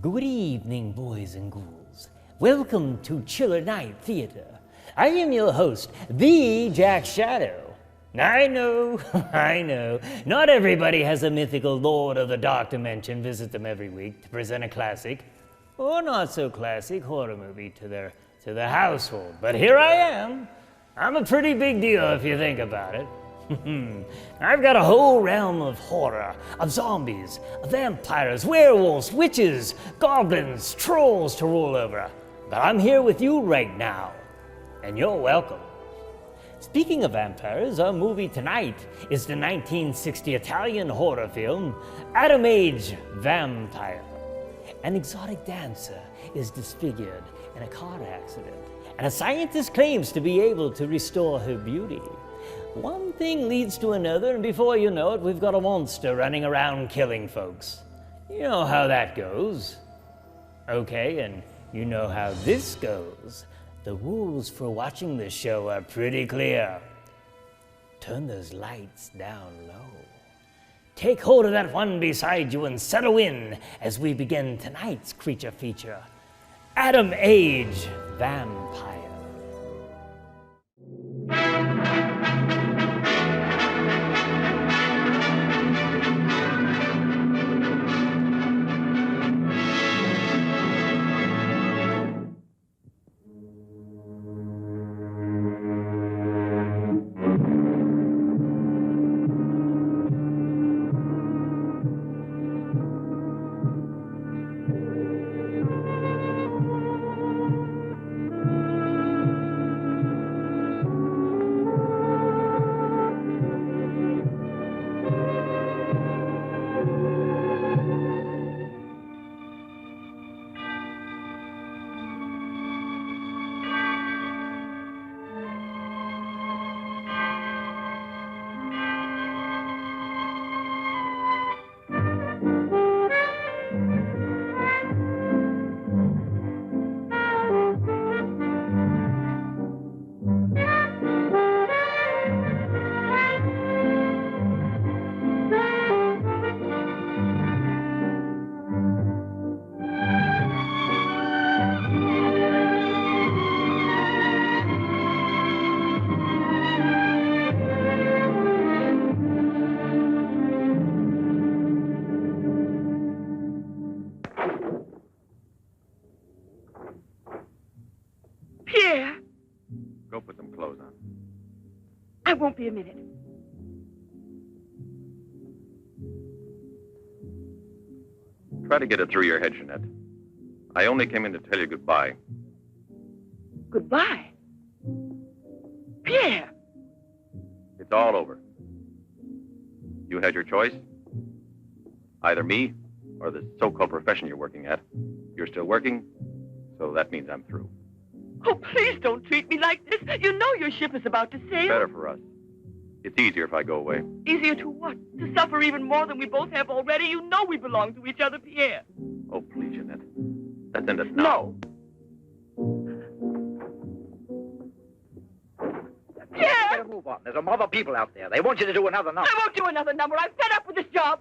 Good evening, boys and ghouls. Welcome to Chiller Night Theater. I am your host, the Jack Shadow. I know, I know. Not everybody has a mythical lord of the dark dimension visit them every week to present a classic, or not so classic, horror movie to their household. But here I am. I'm a pretty big deal if you think about it. I've got a whole realm of horror, of zombies, of vampires, werewolves, witches, goblins, trolls to rule over. But I'm here with you right now, and you're welcome. Speaking of vampires, our movie tonight is the 1960 Italian horror film, Atom Age Vampire. An exotic dancer is disfigured in a car accident, and a scientist claims to be able to restore her beauty. One thing leads to another, and before you know it, we've got a monster running around killing folks. You know how that goes. Okay, and you know how this goes. The rules for watching this show are pretty clear. Turn those lights down low. Take hold of that one beside you and settle in as we begin tonight's creature feature, Atom Age Vampire. Go put some clothes on. I won't be a minute. Try to get it through your head, Jeanette. I only came in to tell you goodbye. Goodbye? Pierre! It's all over. You had your choice. Either me or the so-called profession you're working at. You're still working, so that means I'm through. Oh, please don't treat me like this. You know your ship is about to sail. Better for us. It's easier if I go away. Easier to what? To suffer even more than we both have already? You know we belong to each other, Pierre. Oh, please, Jeanette. Let's end it now. No. Pierre! Better move on. There's a mob of people out there. They want you to do another number. I won't do another number. I'm fed up with this job.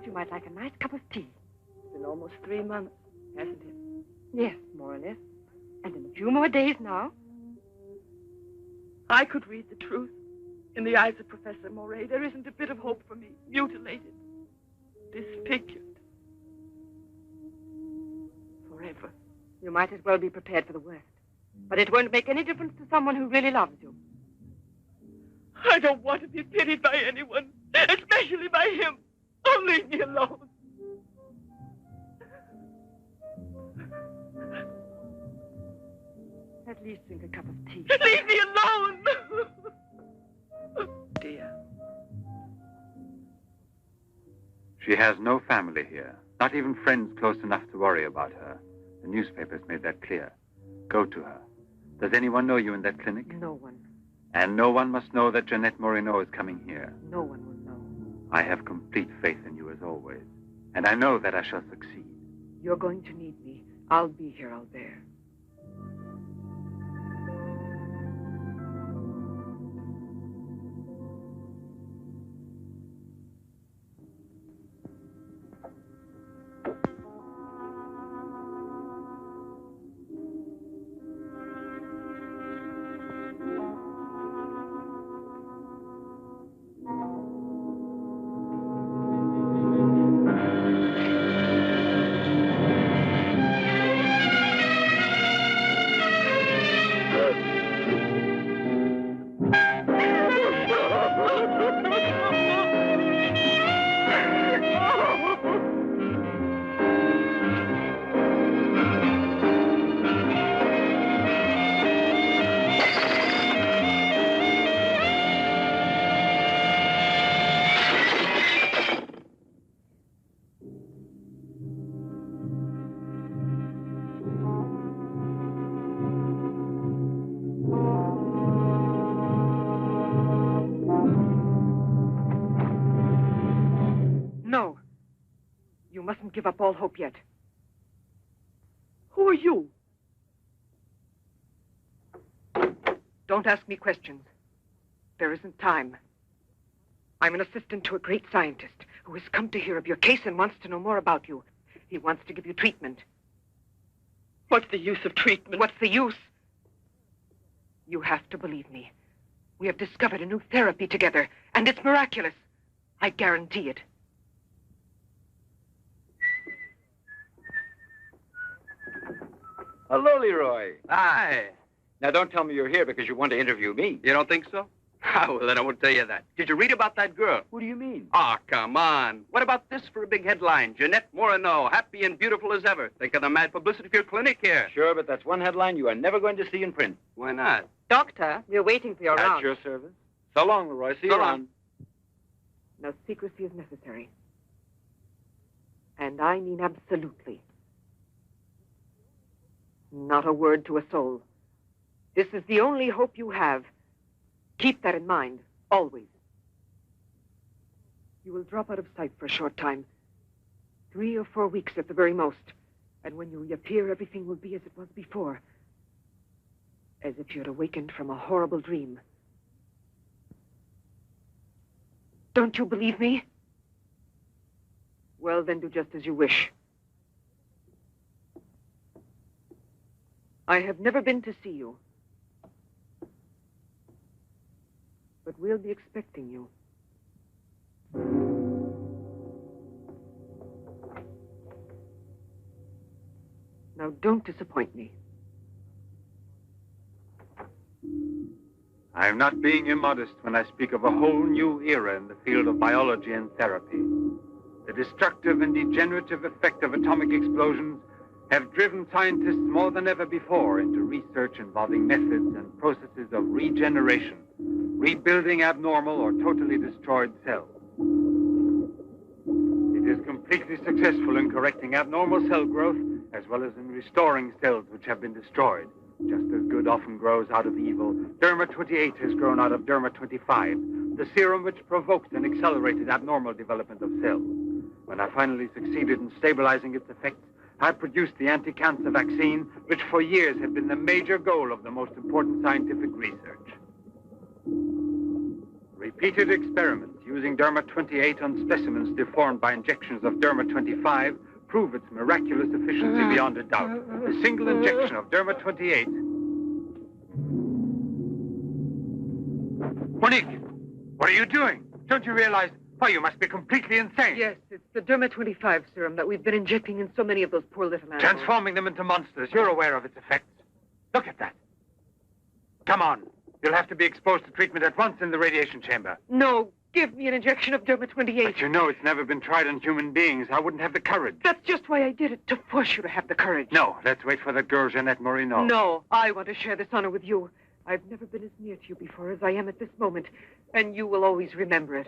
You might like a nice cup of tea. It's been almost 3 months, hasn't it? Yes, more or less. And in a few more days now. I could read the truth. In the eyes of Professor Moray, there isn't a bit of hope for me. Mutilated. Disfigured. Forever. You might as well be prepared for the worst. But it won't make any difference to someone who really loves you. I don't want to be pitied by anyone, especially by him. Oh, leave me alone. At least drink a cup of tea. Leave me alone! Dear. She has no family here, not even friends close enough to worry about her. The newspapers made that clear. Go to her. Does anyone know you in that clinic? No one. And no one must know that Jeanette Moreno is coming here. No one will know. I have complete faith in you as always. And I know that I shall succeed. You're going to need me. I'll be here, I'll bear. No. You mustn't give up all hope yet. Who are you? Don't ask me questions. There isn't time. I'm an assistant to a great scientist who has come to hear of your case and wants to know more about you. He wants to give you treatment. What's the use of treatment? What's the use? You have to believe me. We have discovered a new therapy together, and it's miraculous. I guarantee it. Hello, Leroy. Hi. Now, don't tell me you're here because you want to interview me. You don't think so? Well, then I won't tell you that. Did you read about that girl? Who do you mean? Oh, come on. What about this for a big headline? Jeanette Moreno, happy and beautiful as ever. Think of the mad publicity for your clinic here. Sure, but that's one headline you are never going to see in print. Why not? Doctor, we're waiting for your At round. your service. So long, Leroy. See you So long. around. No secrecy is necessary. And I mean absolutely. Not a word to a soul. This is the only hope you have. Keep that in mind, always. You will drop out of sight for a short time. 3 or 4 weeks at the very most. And when you reappear, everything will be as it was before. As if you had awakened from a horrible dream. Don't you believe me? Well, then do just as you wish. I have never been to see you. But we'll be expecting you. Now, don't disappoint me. I am not being immodest when I speak of a whole new era in the field of biology and therapy. The destructive and degenerative effect of atomic explosions have driven scientists more than ever before into research involving methods and processes of regeneration, rebuilding abnormal or totally destroyed cells. It is completely successful in correcting abnormal cell growth as well as in restoring cells which have been destroyed. Just as good often grows out of evil, Derma 28 has grown out of Derma 25, the serum which provoked and accelerated abnormal development of cells. When I finally succeeded in stabilizing its effects, I produced the anti-cancer vaccine, which for years had been the major goal of the most important scientific research. Repeated experiments using Derma 28 on specimens deformed by injections of Derma 25 prove its miraculous efficiency beyond a doubt. A single injection of Derma 28... Monique, what are you doing? Don't you realize... Why, you must be completely insane. Yes, it's the Derma 25 serum that we've been injecting in so many of those poor little animals. Transforming them into monsters. You're aware of its effects. Look at that. Come on. You'll have to be exposed to treatment at once in the radiation chamber. No, give me an injection of Derma 28. But you know it's never been tried on human beings. I wouldn't have the courage. That's just why I did it, to force you to have the courage. No, let's wait for that girl, Jeanette Morino. No, I want to share this honor with you. I've never been as near to you before as I am at this moment, and you will always remember it.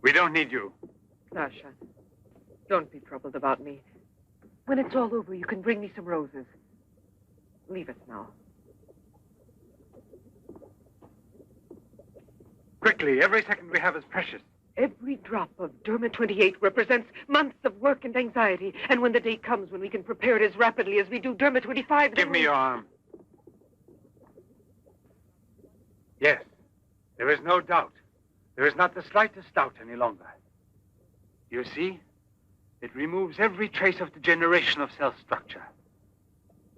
We don't need you. Sasha, don't be troubled about me. When it's all over, you can bring me some roses. Leave us now. Quickly, every second we have is precious. Every drop of Derma 28 represents months of work and anxiety. And when the day comes when we can prepare it as rapidly as we do Derma 25... Give me your arm. Yes, there is no doubt. There is not the slightest doubt any longer. You see, it removes every trace of degeneration of cell structure.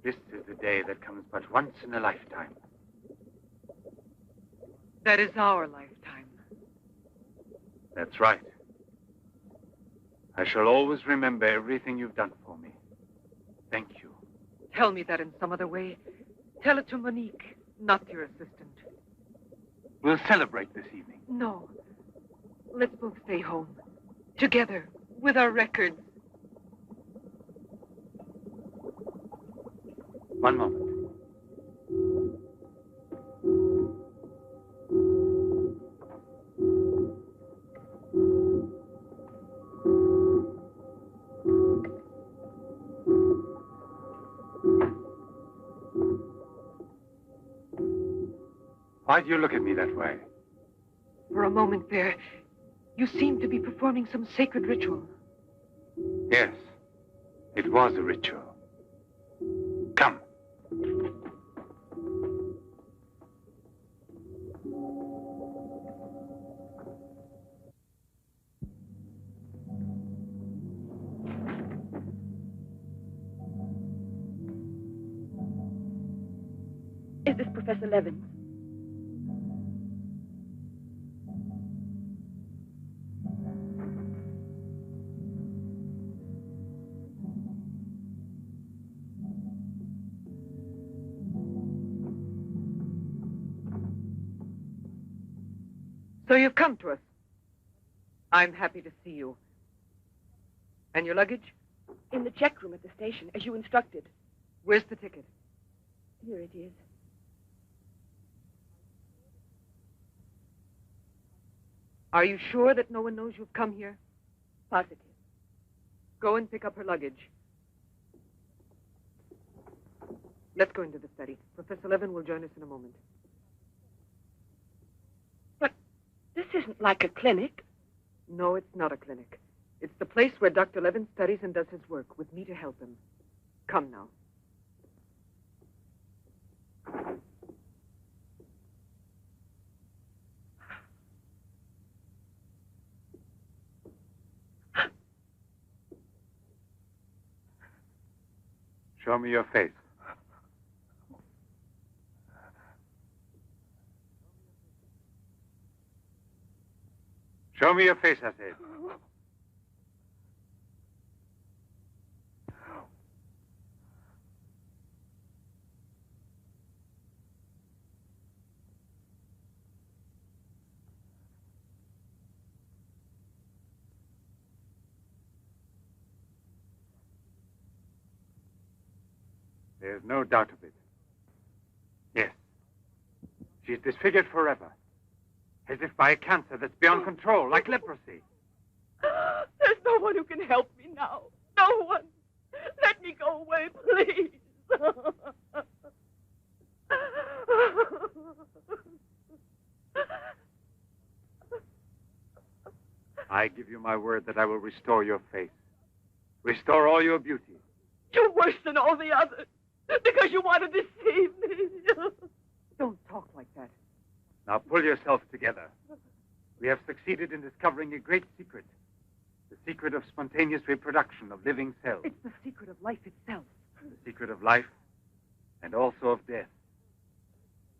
This is the day that comes but once in a lifetime. That is our lifetime. That's right. I shall always remember everything you've done for me. Thank you. Tell me that in some other way. Tell it to Monique, not your assistant. We'll celebrate this evening. No. Let's both stay home. Together, with our records. One moment. Why do you look at me that way? For a moment there, you seemed to be performing some sacred ritual. Yes, it was a ritual. Come. Is this Professor Levins? So you've come to us. I'm happy to see you. And your luggage? In the check room at the station, as you instructed. Where's the ticket? Here it is. Are you sure that no one knows you've come here? Positive. Go and pick up her luggage. Let's go into the study. Professor Levin will join us in a moment. But this isn't like a clinic. No, it's not a clinic. It's the place where Dr. Levin studies and does his work, with me to help him. Come now. Show me your face. Show me your face, I said. There's no doubt of it. Yes. She's disfigured forever. As if by a cancer that's beyond control, like leprosy. There's no one who can help me now. No one. Let me go away, please. I give you my word that I will restore your face. Restore all your beauty. You're worse than all the others. Because you want to deceive me. Don't talk like that. Now pull yourself together. We have succeeded in discovering a great secret. The secret of spontaneous reproduction of living cells. It's the secret of life itself. The secret of life and also of death.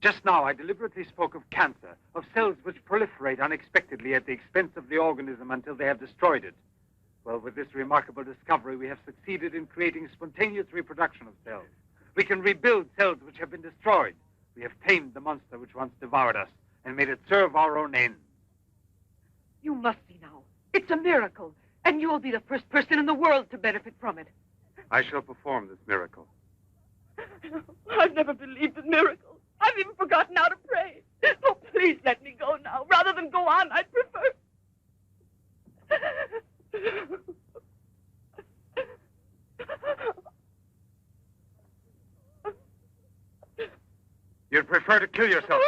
Just now, I deliberately spoke of cancer, of cells which proliferate unexpectedly at the expense of the organism until they have destroyed it. Well, with this remarkable discovery, we have succeeded in creating spontaneous reproduction of cells. We can rebuild cells which have been destroyed. We have tamed the monster which once devoured us and made it serve our own ends. You must see now. It's a miracle. And you'll be the first person in the world to benefit from it. I shall perform this miracle. I've never believed in miracles. I've even forgotten how to pray. Oh, please let me go now. Rather than go on, I'd prefer... You'd prefer to kill yourself.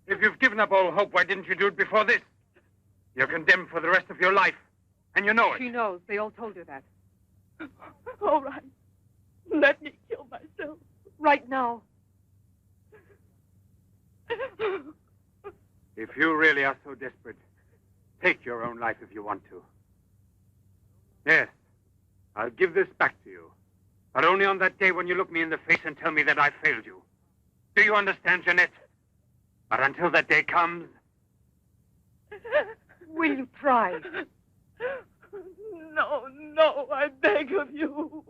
If you've given up all hope, why didn't you do it before this? You're condemned for the rest of your life, and you know it. She knows. They all told her that. All right. Let me kill myself. Right now. If you really are so desperate, take your own life if you want to. Yes, I'll give this back to you. But only on that day when you look me in the face and tell me that I failed you. Do you understand, Jeanette? But until that day comes... Will you try? No, no, I beg of you.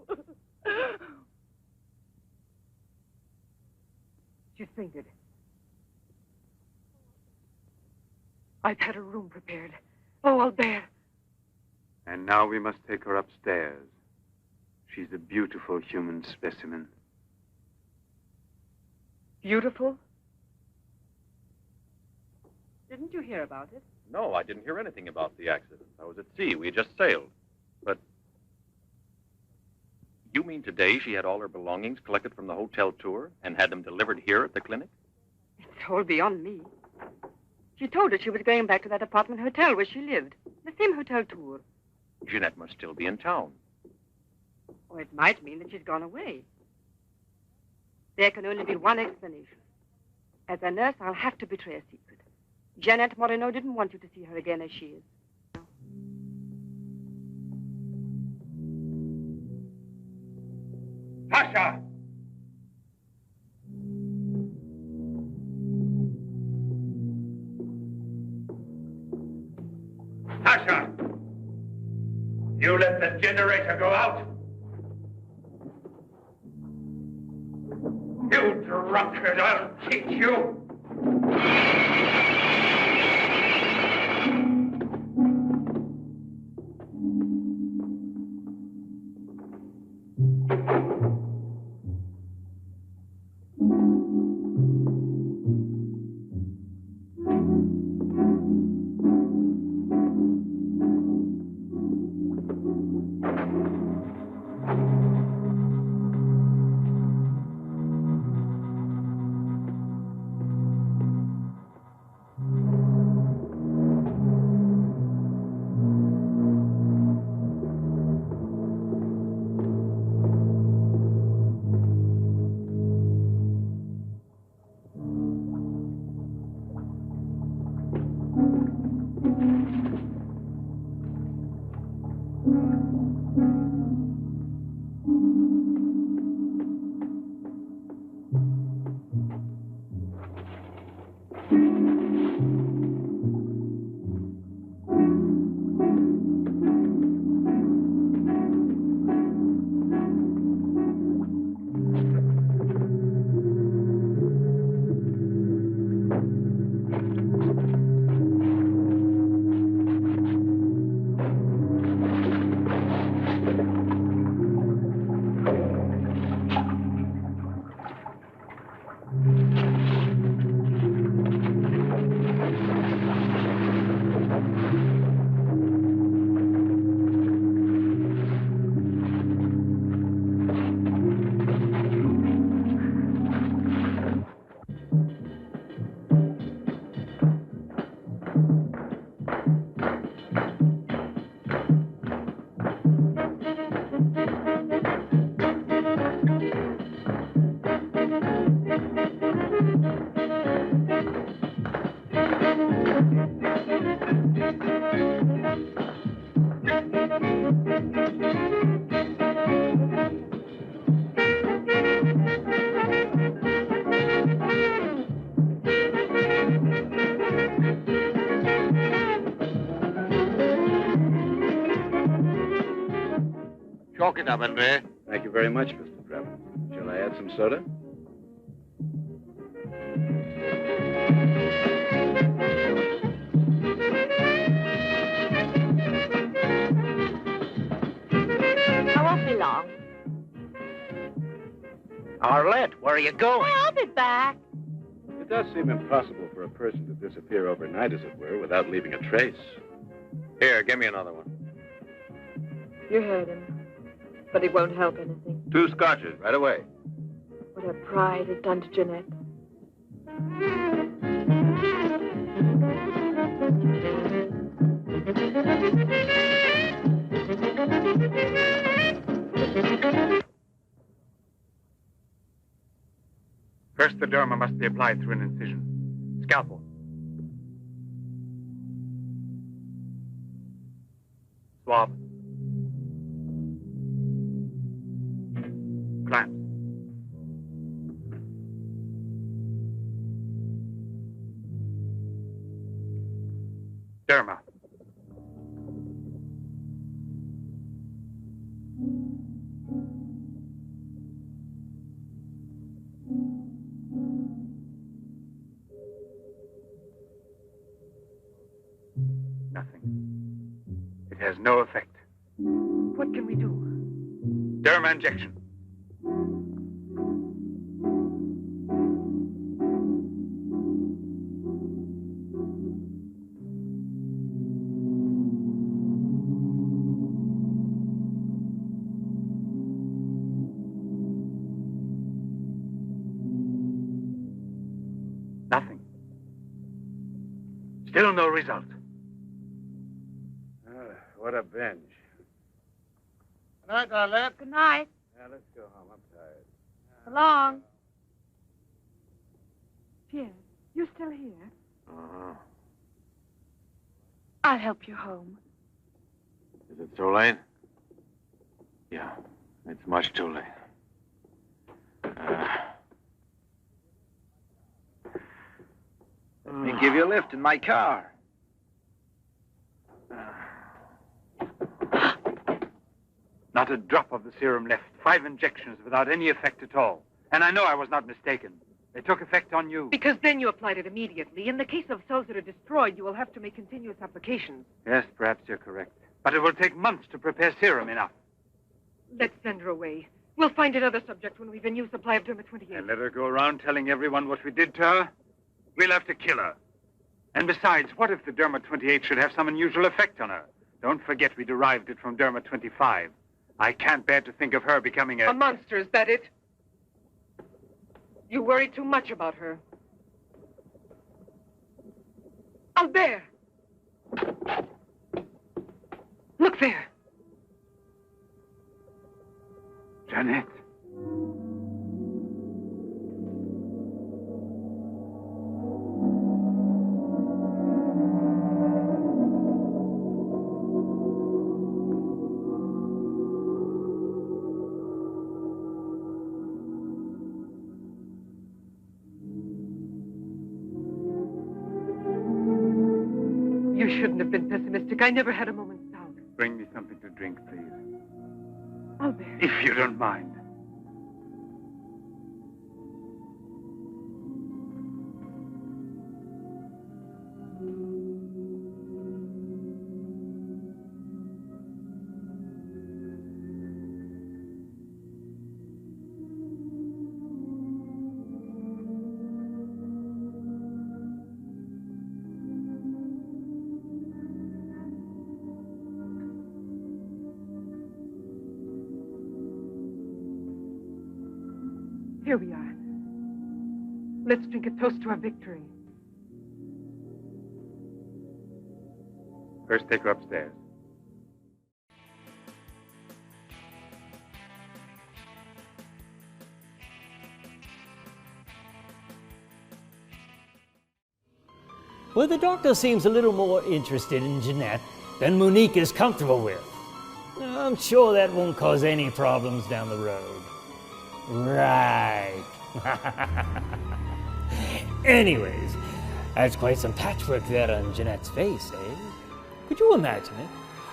She's fainted. I've had a room prepared. Oh, I'll bear. And now we must take her upstairs. She's a beautiful human specimen. Beautiful? Didn't you hear about it? No, I didn't hear anything about the accident. I was at sea. We had just sailed. But you mean today she had all her belongings collected from the hotel tour and had them delivered here at the clinic? It's all beyond me. She told us she was going back to that apartment hotel where she lived. The same hotel tour. Jeanette must still be in town. Or it might mean that she's gone away. There can only be one explanation. As a nurse, I'll have to betray a secret. Jeanette Moreno didn't want you to see her again as she is. Tasha! Tasha! You let the generator go out? You drunkard, I'll teach you! Chalk it up, Andre. Thank you very much, Mr. Trevor. Shall I add some soda? I won't be long. Arlette, where are you going? I'll be back. It does seem impossible for a person to disappear overnight, as it were, without leaving a trace. Here, give me another one. You heard him. But it won't help anything. 2 scotches, right away. What her pride has done to Jeanette. First, the derma must be applied through an incision. Scalpel. Swab. Clamp. Derma. Nothing. It has no effect. What can we do? Derma injection. Nothing. Still no result. What a binge. Good night, Arlette. Good night. Now, let's go home. I'm tired. So long. Pierre, you still here? Uh-huh. I'll help you home. Is it too late? Yeah, it's much too late. Let me give you a lift in my car. Not a drop of the serum left. 5 injections without any effect at all. And I know I was not mistaken. They took effect on you. Because then you applied it immediately. In the case of cells that are destroyed, you will have to make continuous applications. Yes, perhaps you're correct. But it will take months to prepare serum enough. Let's send her away. We'll find another subject when we've a new supply of Derma 28. And let her go around telling everyone what we did to her? We'll have to kill her. And besides, what if the Derma 28 should have some unusual effect on her? Don't forget we derived it from Derma 25. I can't bear to think of her becoming A monster, is that it? You worry too much about her. Albert! Look there. Jeanette. You shouldn't have been pessimistic. I never had a moment's doubt. Bring me something to drink, please. Albert. If you don't mind. Here we are. Let's drink a toast to our victory. First, take her upstairs. Well, the doctor seems a little more interested in Jeanette than Monique is comfortable with. I'm sure that won't cause any problems down the road. Right. Anyways, that's quite some patchwork there on Jeanette's face, eh? Could you imagine it?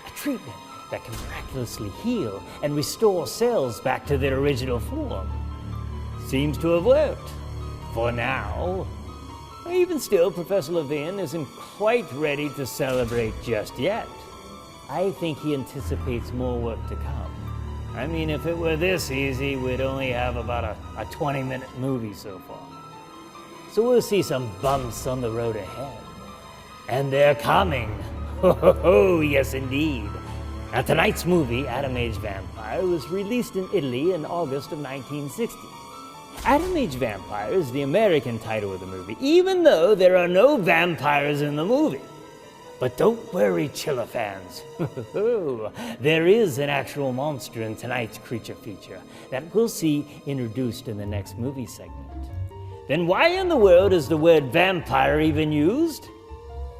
A treatment that can miraculously heal and restore cells back to their original form. Seems to have worked. For now. Even still, Professor Levin isn't quite ready to celebrate just yet. I think he anticipates more work to come. I mean, if it were this easy, we'd only have about a 20-minute movie so far. So we'll see some bumps on the road ahead. And they're coming. Ho, ho, ho, yes indeed. Now, tonight's movie, Atom Age Vampire, was released in Italy in August of 1960. Atom Age Vampire is the American title of the movie, even though there are no vampires in the movie. But don't worry, Chiller fans. There is an actual monster in tonight's creature feature that we'll see introduced in the next movie segment. Then why in the world is the word vampire even used?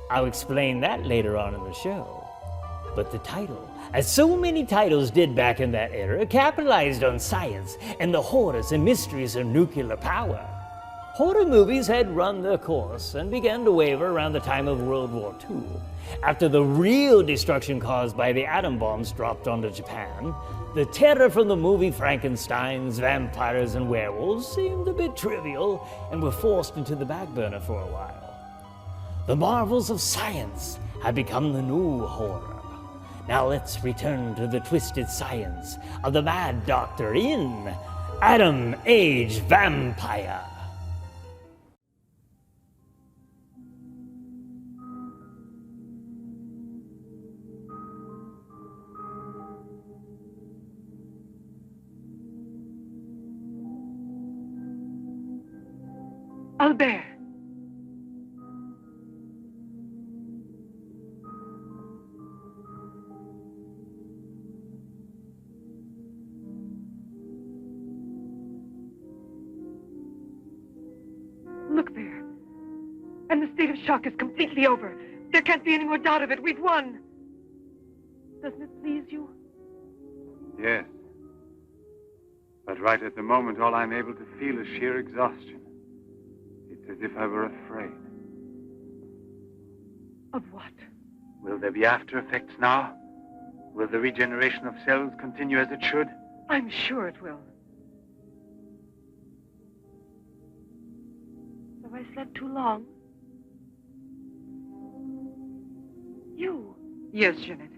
I'll explain that later on in the show. But the title, as so many titles did back in that era, capitalized on science and the horrors and mysteries of nuclear power. Horror movies had run their course and began to waver around the time of World War II. After the real destruction caused by the atom bombs dropped onto Japan, the terror from the movie Frankenstein's vampires and werewolves seemed a bit trivial and were forced into the back burner for a while. The marvels of science had become the new horror. Now let's return to the twisted science of the Mad Doctor in Atom Age Vampire. Albert. Look there. And the state of shock is completely over. There can't be any more doubt of it. We've won. Doesn't it please you? Yes. But right at the moment, all I'm able to feel is sheer exhaustion. It's as if I were afraid. Of what? Will there be after effects now? Will the regeneration of cells continue as it should? I'm sure it will. Have I slept too long? You. Yes, Jeanette.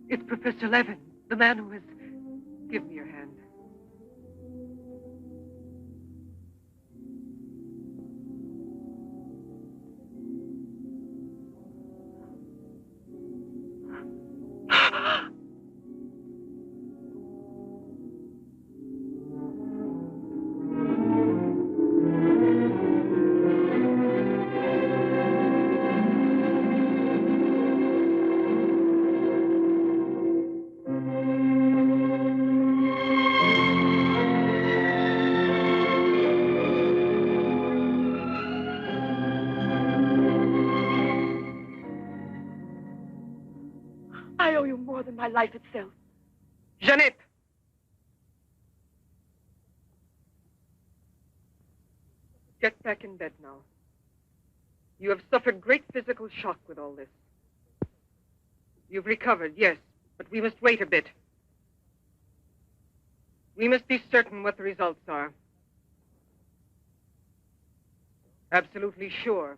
It's Professor Levin, the man who has... Give me your hand. I owe you more than my life itself. Jeanette! Get back in bed now. You have suffered great physical shock with all this. You've recovered, yes, but we must wait a bit. We must be certain what the results are. Absolutely sure.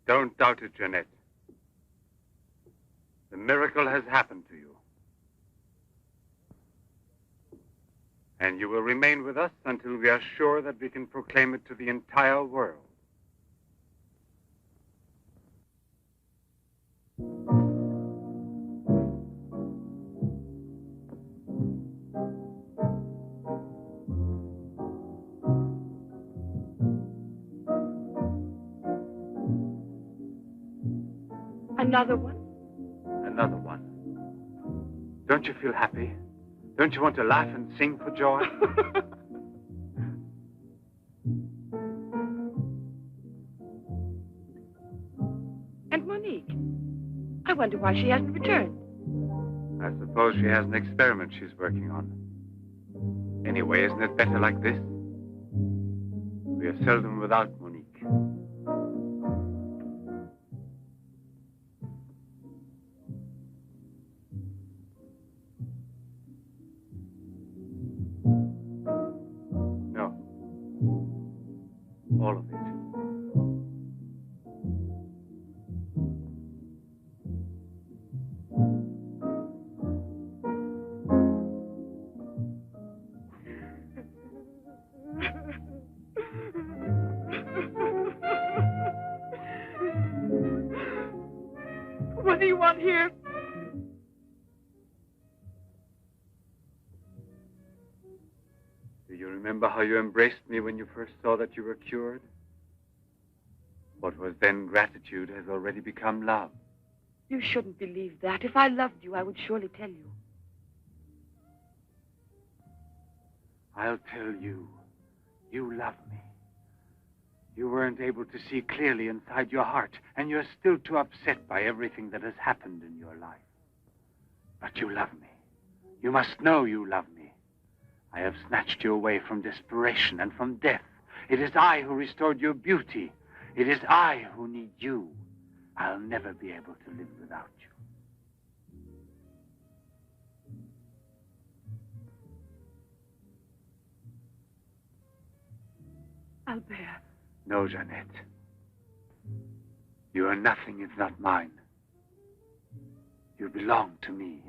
Don't doubt it, Jeanette. The miracle has happened to you. And you will remain with us until we are sure that we can proclaim it to the entire world. Another one? Another one. Don't you feel happy? Don't you want to laugh and sing for joy? And Monique? I wonder why she hasn't returned. I suppose she has an experiment she's working on. Anyway, isn't it better like this? We are seldom without Monique. All of it. What do you want here? Do you remember how you embraced me when you first saw that you were cured? What was then gratitude has already become love. You shouldn't believe that. If I loved you, I would surely tell you. I'll tell you. You love me. You weren't able to see clearly inside your heart, and you're still too upset by everything that has happened in your life. But you love me. You must know you love me. I have snatched you away from desperation and from death. It is I who restored your beauty. It is I who need you. I'll never be able to live without you. Albert. No, Jeanette. You are nothing if not mine. You belong to me.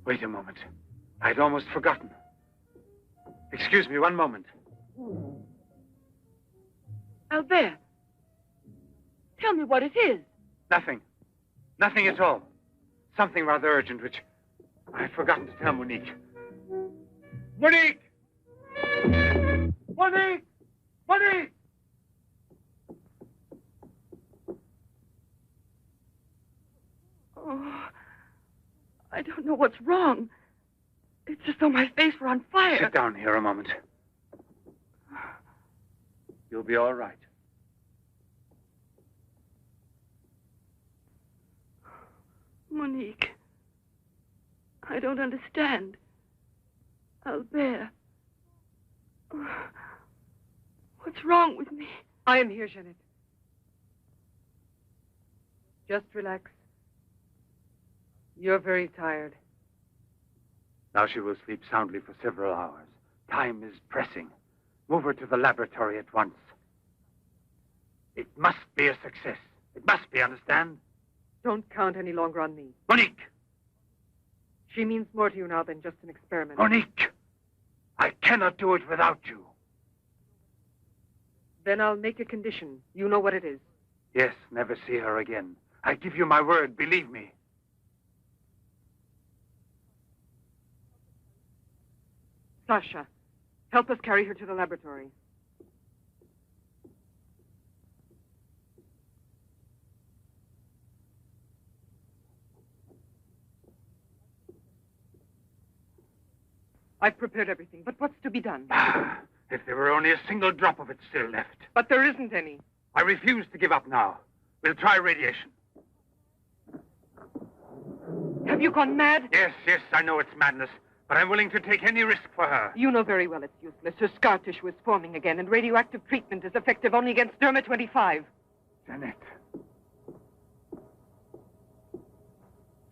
Wait a moment. I'd almost forgotten. Excuse me, one moment. Albert. Tell me what it is. Nothing. Nothing at all. Something rather urgent, which I'd forgotten to tell Monique. Monique! Monique! Monique! Oh, I don't know what's wrong. It's as though my face were on fire. Sit down here a moment. You'll be all right. Monique. I don't understand. Albert. What's wrong with me? I am here, Jeanette. Just relax. You're very tired. Now she will sleep soundly for several hours. Time is pressing. Move her to the laboratory at once. It must be a success. It must be, understand? Don't count any longer on me. Monique! She means more to you now than just an experiment. Monique! I cannot do it without you. Then I'll make a condition. You know what it is. Yes, never see her again. I give you my word, believe me. Sasha, help us carry her to the laboratory. I've prepared everything, but what's to be done? If there were only a single drop of it still left. But there isn't any. I refuse to give up now. We'll try radiation. Have you gone mad? Yes, I know it's madness, but I'm willing to take any risk for her. You know very well it's useless. Her scar tissue is forming again, and radioactive treatment is effective only against Derma 25. Jeanette.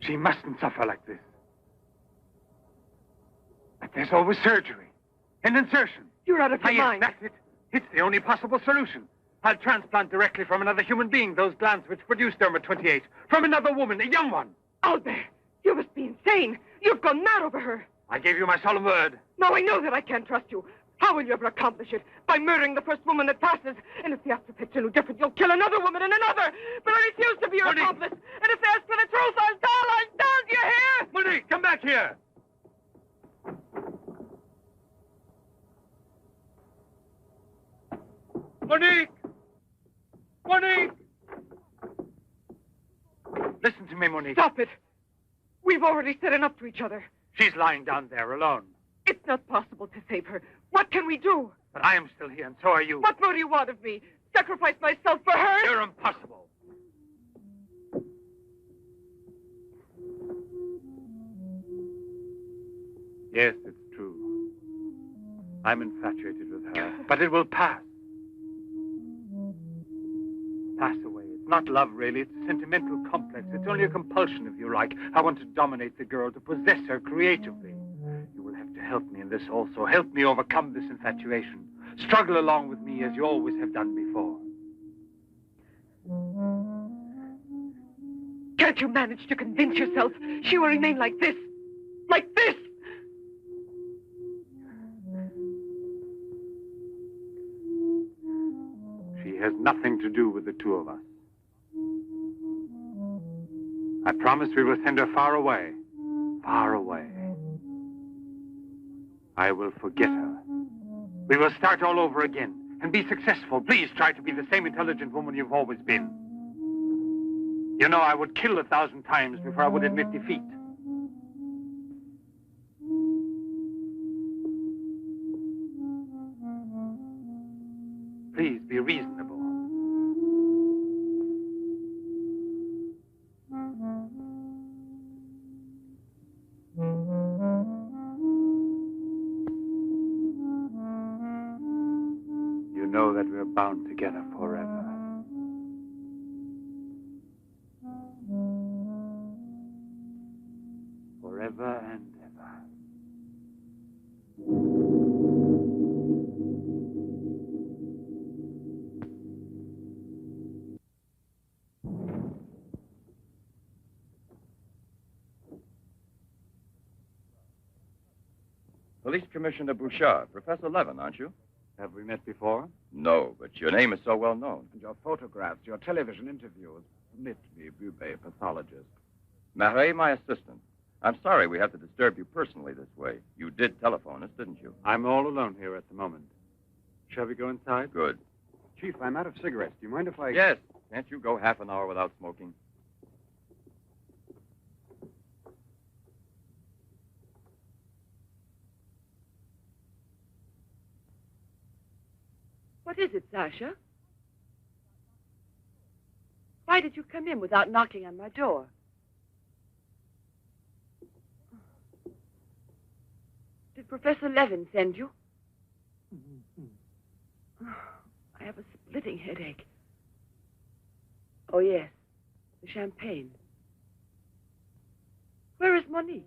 She mustn't suffer like this. But there's always surgery. An insertion. You're out of your mind. That's it. It's the only possible solution. I'll transplant directly from another human being those glands which produce Derma 28. From another woman, a young one. Albert, you must be insane. You've gone mad over her. I gave you my solemn word. Now I know that I can't trust you. How will you ever accomplish it? By murdering the first woman that passes. And if the after effects are no different, you'll kill another woman and another. But I refuse to be your accomplice. And if they ask for the truth, I'll tell. Do you hear? Monique, come back here. Monique! Monique! Listen to me, Monique. Stop it. We've already said enough to each other. She's lying down there alone. It's not possible to save her. What can we do? But I am still here, and so are you. What more do you want of me? Sacrifice myself for her? You're impossible. Yes, it's true. I'm infatuated with her, but it will pass. Pass away, it's not love, really. It's a sentimental complex. It's only a compulsion, if you like. I want to dominate the girl, to possess her creatively. You will have to help me in this also. Help me overcome this infatuation. Struggle along with me as you always have done before. Can't you manage to convince yourself she will remain like this? Like this? She has nothing to do with the two of us. I promise we will send her far away. Far away. I will forget her. We will start all over again and be successful. Please try to be the same intelligent woman you've always been. You know, I would kill 1,000 times before I would admit defeat. Please be reasonable. You know that we're bound together forever. Forever and ever. Police Commissioner Bouchard, Professor Levin, aren't you? Have we met before? No, but your name is so well known. And your photographs, your television interviews. Permit me, Bube, pathologist. Marais, my assistant. I'm sorry we have to disturb you personally this way. You did telephone us, didn't you? I'm all alone here at the moment. Shall we go inside? Good. Chief, I'm out of cigarettes. Do you mind if I... Yes. Can't you go half an hour without smoking? What is it, Sasha? Why did you come in without knocking on my door? Did Professor Levin send you? I have a splitting headache. Oh, yes. The champagne. Where is Monique?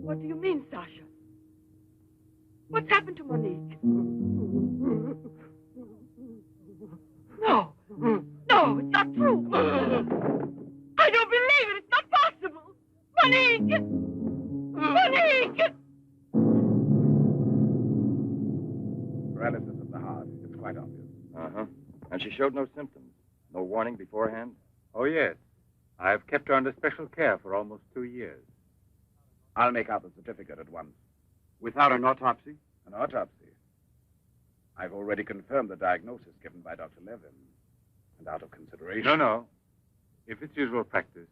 What do you mean, Sasha? What's happened to Monique? No. No, it's not true. I don't believe it. It's not possible. Monique! Monique! Paralysis of the heart. It's quite obvious. Uh-huh. And she showed no symptoms. No warning beforehand? Oh, yes. I've kept her under special care for almost 2 years. I'll make out the certificate at once. Without an autopsy? An autopsy. I've already confirmed the diagnosis given by Dr. Levin. And out of consideration... No. If it's usual practice.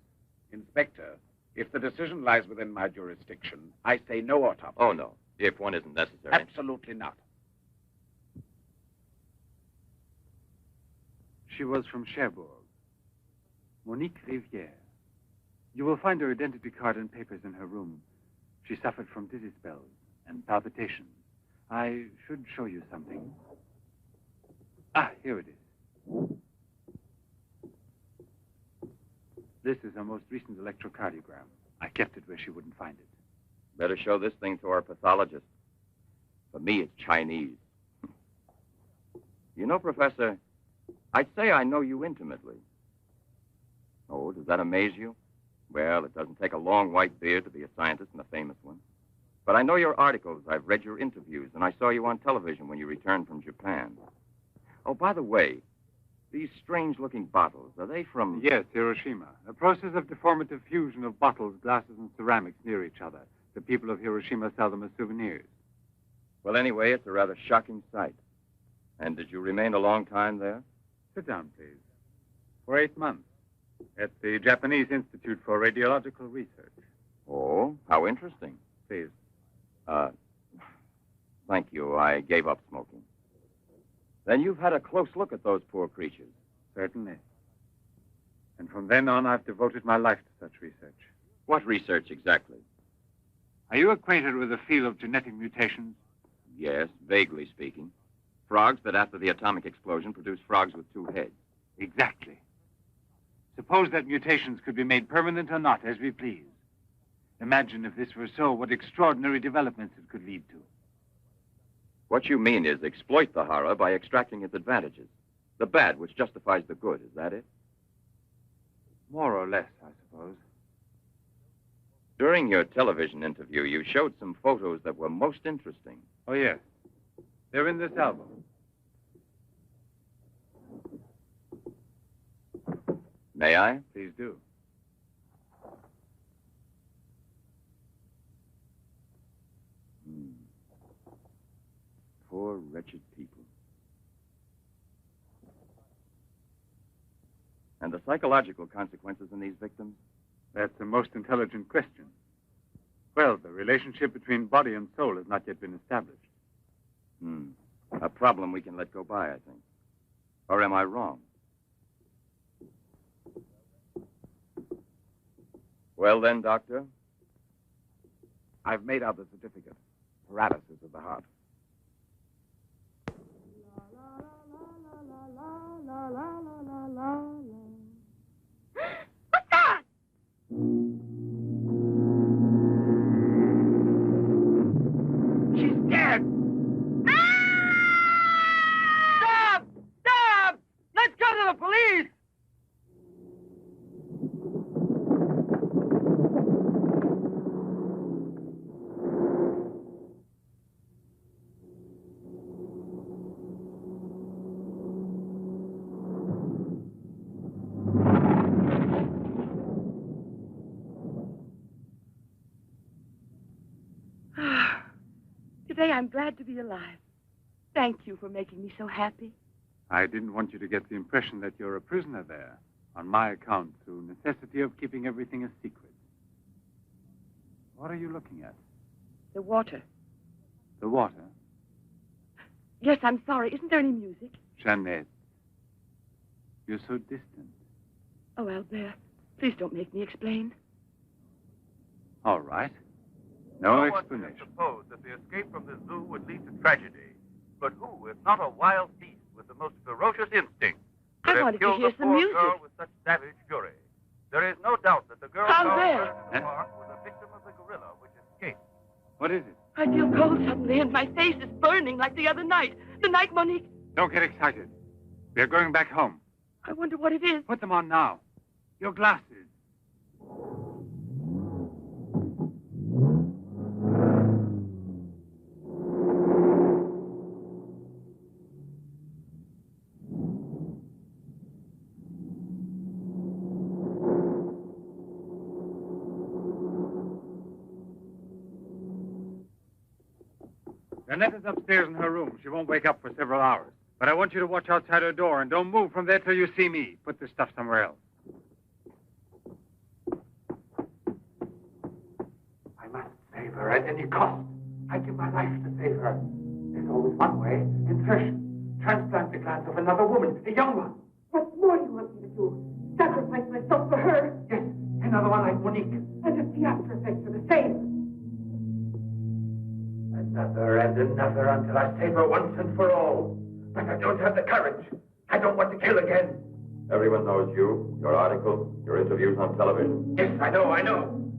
Inspector, if the decision lies within my jurisdiction, I say no autopsy. Oh, no. If one isn't necessary. Absolutely not. She was from Cherbourg. Monique Rivière. You will find her identity card and papers in her room. She suffered from dizzy spells and palpitations. I should show you something. Ah, here it is. This is her most recent electrocardiogram. I kept it where she wouldn't find it. Better show this thing to our pathologist. For me, it's Chinese. You know, Professor, I'd say I know you intimately. Oh, does that amaze you? Well, it doesn't take a long white beard to be a scientist and a famous one. But I know your articles, I've read your interviews, and I saw you on television when you returned from Japan. Oh, by the way, these strange-looking bottles, are they from... Yes, Hiroshima. A process of deformative fusion of bottles, glasses, and ceramics near each other. The people of Hiroshima sell them as souvenirs. Well, anyway, it's a rather shocking sight. And did you remain a long time there? Sit down, please. For 8 months. At the Japanese Institute for Radiological Research. Oh, how interesting. Please. Thank you. I gave up smoking. Then you've had a close look at those poor creatures. Certainly. And from then on, I've devoted my life to such research. What research exactly? Are you acquainted with the field of genetic mutations? Yes, vaguely speaking. Frogs that after the atomic explosion produce frogs with two heads. Exactly. Suppose that mutations could be made permanent or not, as we please. Imagine if this were so, what extraordinary developments it could lead to. What you mean is exploit the horror by extracting its advantages. The bad which justifies the good, is that it? More or less, I suppose. During your television interview, you showed some photos that were most interesting. Oh, yes. They're in this album. May I? Please do. Poor, wretched people. And the psychological consequences in these victims? That's the most intelligent question. Well, the relationship between body and soul has not yet been established. A problem we can let go by, I think. Or am I wrong? Well then, Doctor? I've made out the certificate. Paralysis of the heart. What's that? She's dead! Stop! Stop! Let's go to the police! Today I'm glad to be alive. Thank you for making me so happy. I didn't want you to get the impression that you're a prisoner there, on my account, through necessity of keeping everything a secret. What are you looking at? The water. The water? Yes, I'm sorry. Isn't there any music? Jeanette. You're so distant. Oh, Albert, please don't make me explain. All right. No explanation. Suppose that the escape from the zoo would lead to tragedy. But who, if not a wild beast with the most ferocious instinct, could I have wanted to killed hear the some poor music. girl with such savage fury? There is no doubt that the girl How's found that? murdered in the park was a victim of the gorilla which escaped. What is it? I feel cold suddenly, and my face is burning like the other night. The night Monique... Don't get excited. We're going back home. I wonder what it is. Put them on now. Your glasses. Jeanette is upstairs in her room. She won't wake up for several hours. But I want you to watch outside her door and don't move from there till you see me. Put this stuff somewhere else. I must save her at any cost. I'd give my life to save her. There's always one way. Insertion. Transplant the glands of another woman, a young one. What more do you want me to do? Sacrifice myself for her? Yes, another one like Monique. And if the after effects are the same. Another and another until I save her once and for all. But I don't have the courage. I don't want to kill again. Everyone knows you, your articles, your interviews on television. Yes, I know.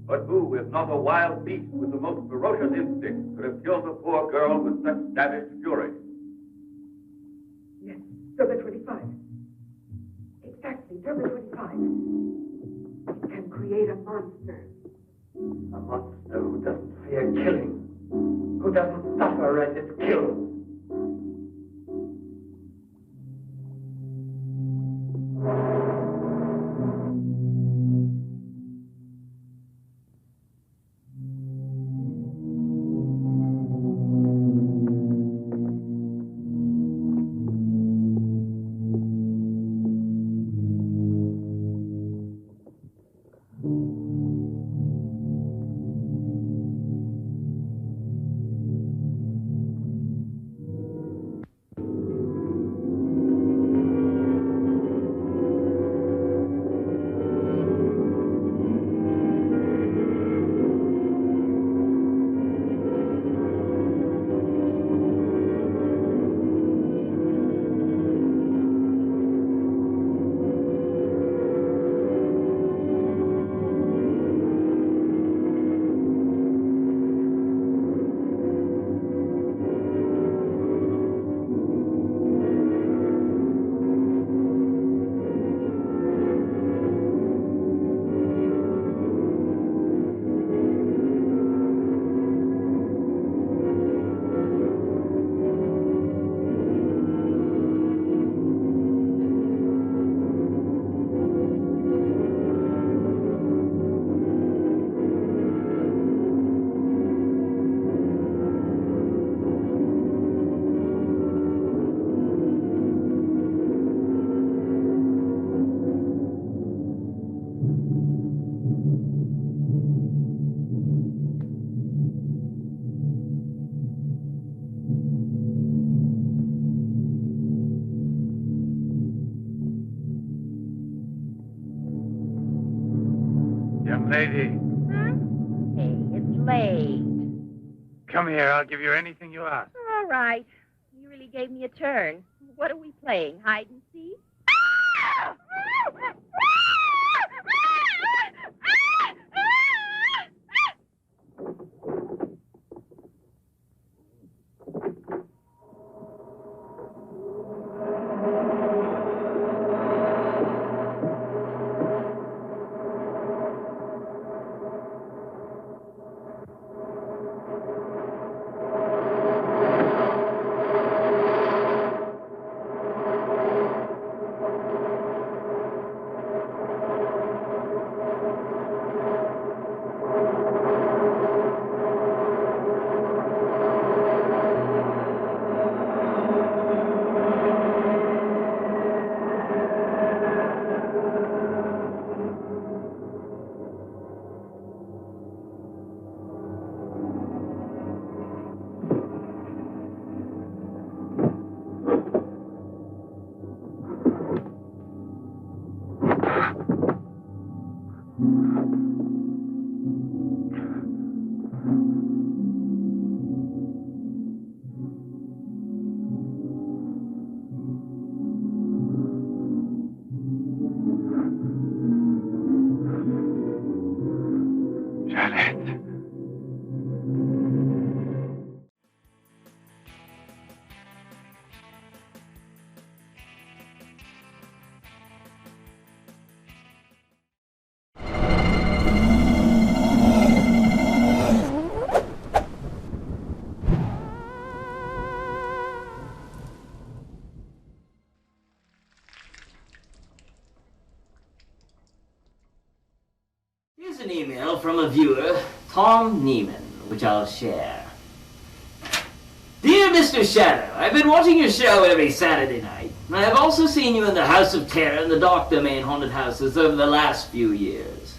But who, if not a wild beast with the most ferocious instinct, could have killed the poor girl with such savage fury? Yes, Derma 25. Exactly, Derma 25. It can create a monster. A monster who doesn't fear killing. Who doesn't suffer as it's killed. Young lady, Hey, it's late. come here. I'll give you anything you ask. All right. You really gave me a turn. What are we playing? Hide and seek? Here's an email from a viewer, Tom Neiman, which I'll share. Dear Mr. Shadow, I've been watching your show every Saturday night. I have also seen you in the House of Terror and the Dark Domain haunted houses over the last few years.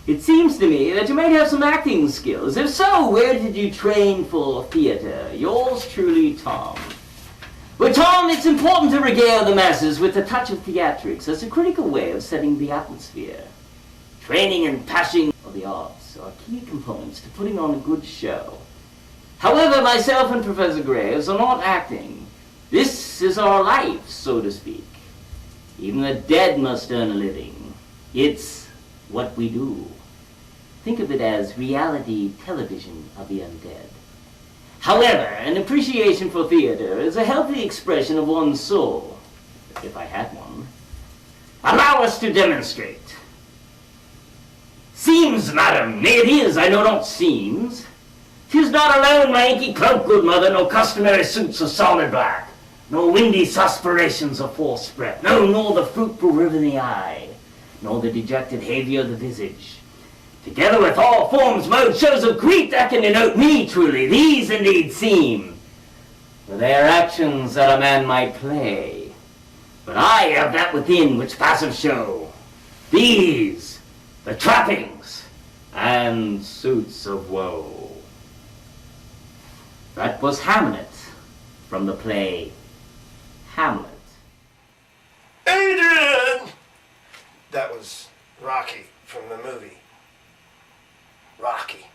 It seems to me that you might have some acting skills. If so, where did you train for theater? Yours truly, Tom. But Tom, it's important to regale the masses with a touch of theatrics as a critical way of setting the atmosphere. Training and passion of the arts are key components to putting on a good show. However, myself and Professor Graves are not acting. This is our life, so to speak. Even the dead must earn a living. It's what we do. Think of it as reality television of the undead. However, an appreciation for theater is a healthy expression of one's soul, if I had one. Allow us to demonstrate. Seems, madam, nay it is, I know not seems. 'Tis not alone my inky cloak, good mother, no customary suits of solid black, no windy suspirations of forced breath, no, nor the fruitful river in the eye, nor the dejected haviour of the visage. Together with all forms, modes, shows of grief that can denote me truly, these indeed seem. For they are actions that a man might play. But I have that within which passive show. These, the trappings, and suits of woe. That was Hamlet, from the play Hamlet. Adrian! That was Rocky from the movie Rocky.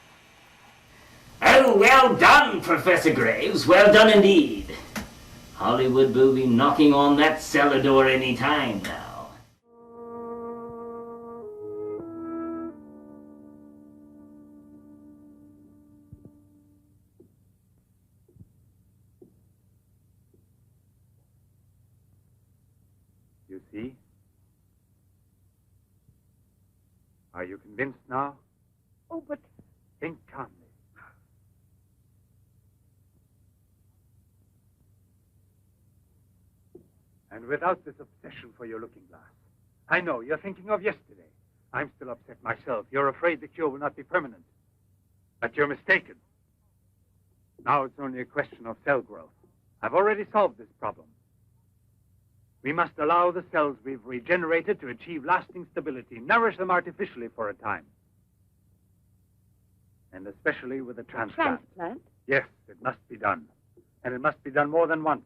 Oh, well done, Professor Graves, well done indeed. Hollywood will be knocking on that cellar door any time now. You see? Are you convinced now? Oh, but Think calmly. And without this obsession for your looking glass. I know, you're thinking of yesterday. I'm still upset myself. You're afraid the cure will not be permanent. But you're mistaken. Now it's only a question of cell growth. I've already solved this problem. We must allow the cells we've regenerated to achieve lasting stability, nourish them artificially for a time. And especially with a transplant. Transplant? Yes, it must be done. And it must be done more than once.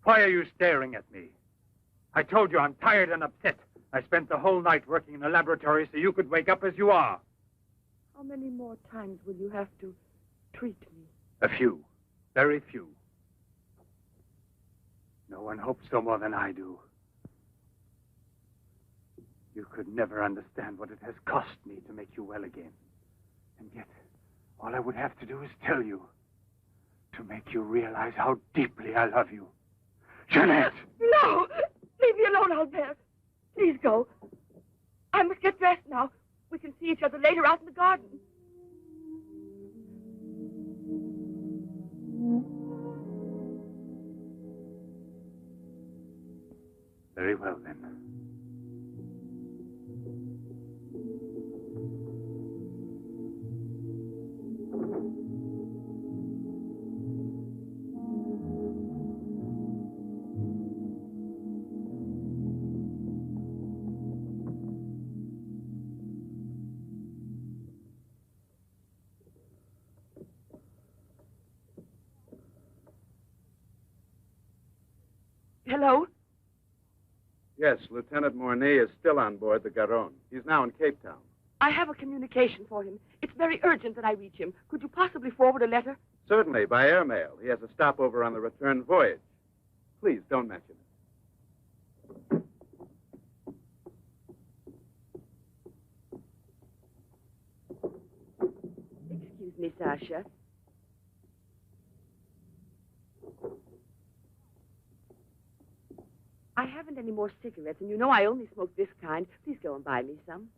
Why are you staring at me? I told you I'm tired and upset. I spent the whole night working in the laboratory so you could wake up as you are. How many more times will you have to treat me? A few. Very few. No one hopes so more than I do. You could never understand what it has cost me to make you well again. And yet, all I would have to do is tell you, to make you realize how deeply I love you. Jeanette! No! Leave me alone, Albert. Please go. I must get dressed now. We can see each other later out in the garden. Very well, then. Hello? Yes, Lieutenant Mornay is still on board the Garonne. He's now in Cape Town. I have a communication for him. It's very urgent that I reach him. Could you possibly forward a letter? Certainly, by airmail. He has a stopover on the return voyage. Please, don't mention it. Excuse me, Sasha. I haven't any more cigarettes, and you know I only smoke this kind. Please go and buy me some.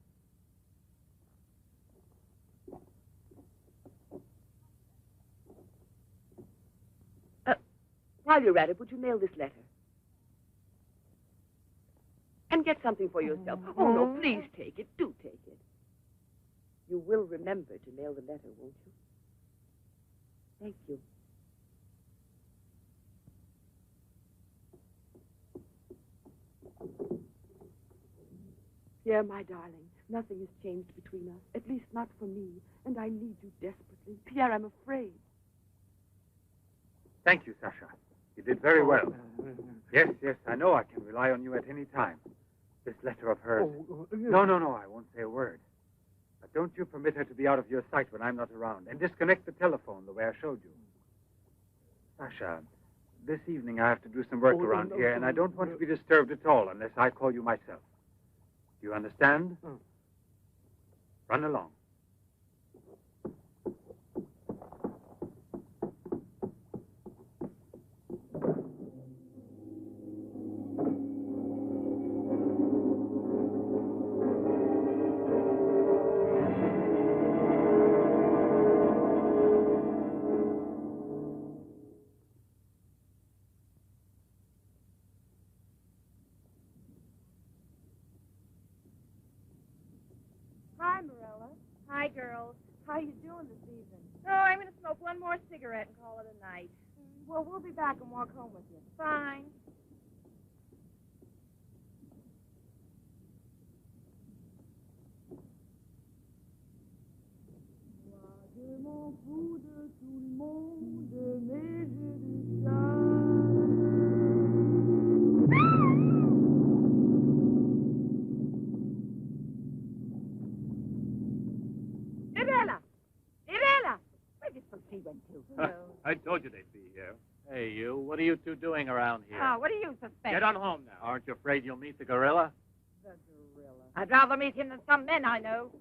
While you're at it, would you mail this letter? And get something for yourself. Oh, no, please take it. Do take it. You will remember to mail the letter, won't you? Thank you. Pierre, my darling, nothing has changed between us, at least not for me, and I need you desperately. Pierre, I'm afraid. Thank you, Sasha. You did very well. Yes, I know I can rely on you at any time. This letter of hers. No, I won't say a word. But don't you permit her to be out of your sight when I'm not around, and disconnect the telephone the way I showed you. Sasha, this evening I have to do some work around here, and I don't want to be disturbed at all unless I call you myself. Do you understand? Run along. Hi, Marilla. Hi, girls. How you doing this evening? Oh, I'm going to smoke one more cigarette and call it a night. Well, we'll be back and walk home with you. Fine. I told you they'd be here. Hey, you. What are you two doing around here? Oh, what do you suspect? Get on home now. Aren't you afraid you'll meet the gorilla? The gorilla. I'd rather meet him than some men I know.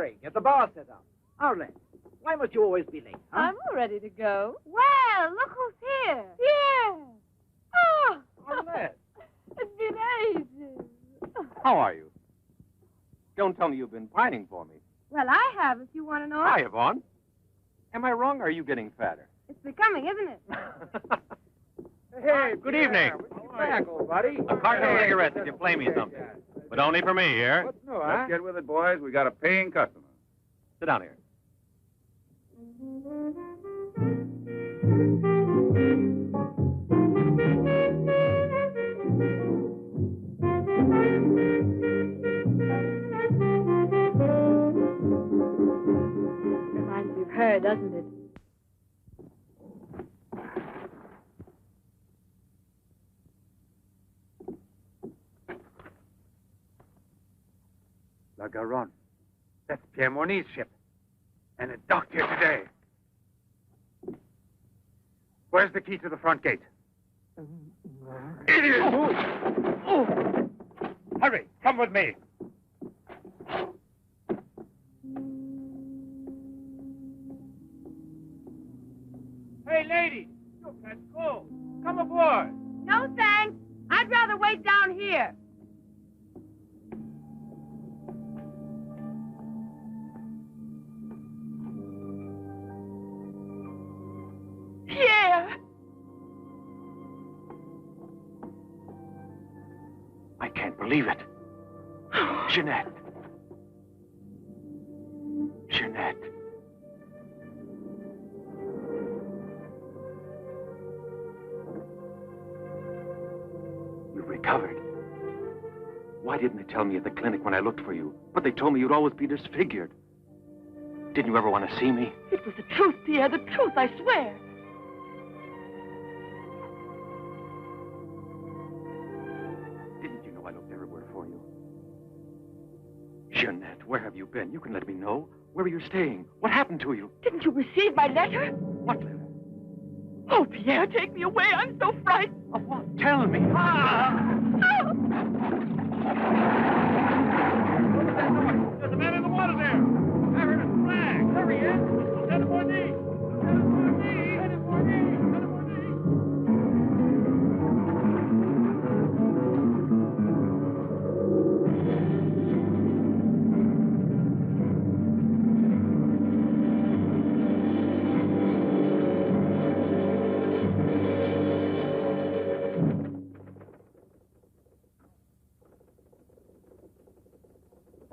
hurry. Get the bar set up. Arlen, why must you always be late? Huh? I'm all ready to go. Well, look who's here. Here. Oh, Arlen. it's been ages. How are you? Don't tell me you've been pining for me. Well, I have, if you want to know. Hi, Yvonne. Am I wrong, or are you getting fatter? It's becoming, isn't it? Hey, good evening. Welcome back, old buddy. A carton of cigarettes if you play me something. But only for me here. What's new, huh? Let's get with it, boys. We got a paying customer. Sit down here. Reminds me of her, doesn't it? La Garonne. That's Pierre Mornay's ship. And it docked here today. Where's the key to the front gate? Idiot! Oh. Hurry, come with me. Hey, lady, you catch cold. Come aboard. No, thanks. I'd rather wait down here. Pierre! I can't believe it. Jeanette. Jeanette. You've recovered. Why didn't they tell me at the clinic when I looked for you? But they told me you'd always be disfigured. Didn't you ever want to see me? It was the truth, Pierre, the truth, I swear. Didn't you know I looked everywhere for you? Jeanette, where have you been? You can let me know. Where are you staying? What happened to you? Didn't you receive my letter? What letter? Oh, Pierre, take me away. I'm so frightened. Of what? Tell me. There's a man in the water there. I heard a flag. There he is. Lieutenant Mornay. Lieutenant Mornay. Lieutenant Mornay. Lieutenant Mornay.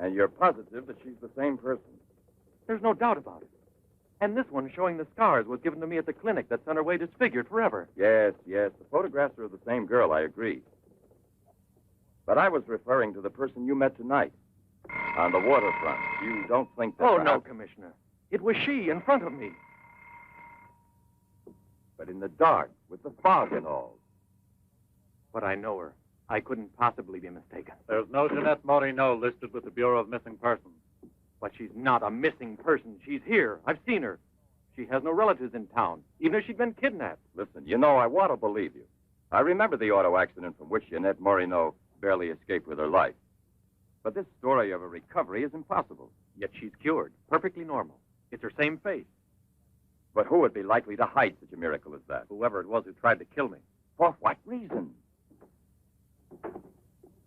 And you're positive that she's the same person? There's no doubt about it. And this one showing the scars was given to me at the clinic that sent her away disfigured forever. Yes, yes. The photographs are of the same girl, I agree. But I was referring to the person you met tonight on the waterfront. You don't think that... Oh, no, perhaps- Commissioner. It was she in front of me. But in the dark, with the fog and all. But I know her. I couldn't possibly be mistaken. There's no Jeanette Morino listed with the Bureau of Missing Persons. But she's not a missing person. She's here. I've seen her. She has no relatives in town, even if she'd been kidnapped. Listen, you know, I want to believe you. I remember the auto accident from which Jeanette Morino barely escaped with her life. But this story of a recovery is impossible. Yet she's cured, perfectly normal. It's her same face. But who would be likely to hide such a miracle as that? Whoever it was who tried to kill me. For what reason?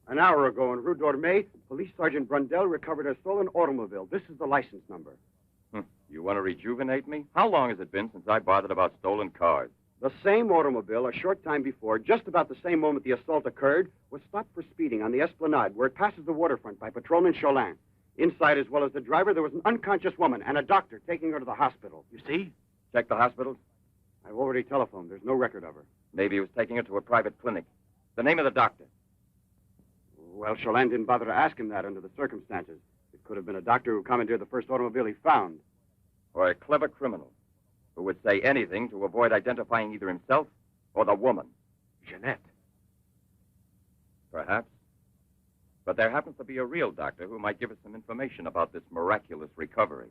An hour ago in Rue d'Orme, Police Sergeant Brundell recovered a stolen automobile. This is the license number. You want to rejuvenate me? How long has it been since I bothered about stolen cars? The same automobile, a short time before, just about the same moment the assault occurred, was stopped for speeding on the Esplanade, where it passes the waterfront by Patrolman Cholin. Inside, as well as the driver, there was an unconscious woman and a doctor taking her to the hospital. You see? Check the hospitals. I've already telephoned. There's no record of her. Maybe he was taking her to a private clinic. The name of the doctor. Well, Cholin didn't bother to ask him that under the circumstances. It could have been a doctor who commandeered the first automobile he found. Or a clever criminal who would say anything to avoid identifying either himself or the woman. Jeanette. Perhaps. But there happens to be a real doctor who might give us some information about this miraculous recovery.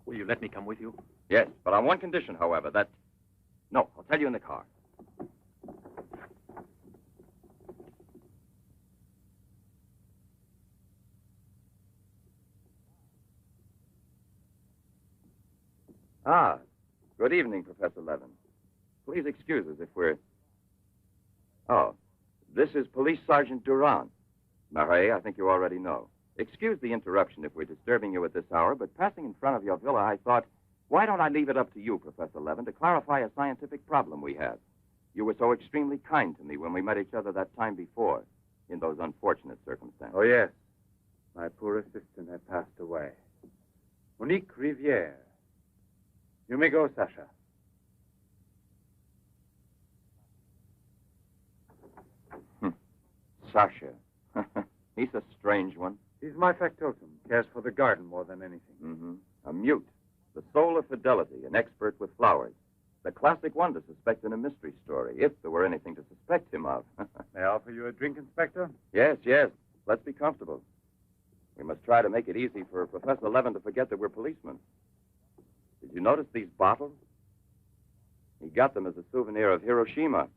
Will you let me come with you? Yes, but on one condition, however, that... No, I'll tell you in the car. Ah, good evening, Professor Levin. Please excuse us if we're... Oh, this is Police Sergeant Durand. Marais, I think you already know. Excuse the interruption if we're disturbing you at this hour, but passing in front of your villa, I thought, why don't I leave it up to you, Professor Levin, to clarify a scientific problem we have? You were so extremely kind to me when we met each other that time before, in those unfortunate circumstances. Oh, yes. My poor assistant had passed away. Monique Riviere. You may go, Sasha. Sasha. He's a strange one. He's my factotum. Cares for the garden more than anything. Mm-hmm. A mute. The soul of fidelity, an expert with flowers. The classic one to suspect in a mystery story, if there were anything to suspect him of. May I offer you a drink, Inspector? Yes, yes. Let's be comfortable. We must try to make it easy for Professor Levin to forget that we're policemen. Did you notice these bottles? He got them as a souvenir of Hiroshima.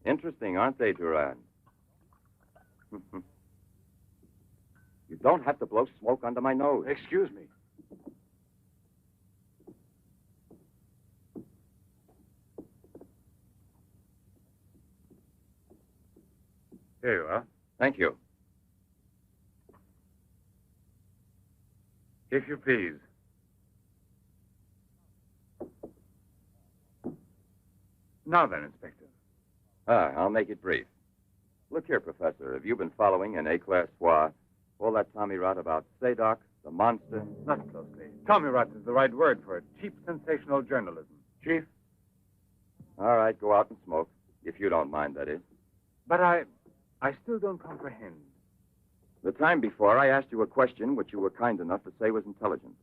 Interesting, aren't they, Durand? You don't have to blow smoke under my nose. Excuse me. Here you are. Thank you. If you please. Now then, Inspector. I'll make it brief. Look here, Professor. Have you been following in Éclair Soir all that Tommy rot about Sadok, the monster? Not closely. Tommy rot is the right word for it. Cheap, sensational journalism. Chief? All right, go out and smoke. If you don't mind, that is. But I still don't comprehend. The time before, I asked you a question which you were kind enough to say was intelligent.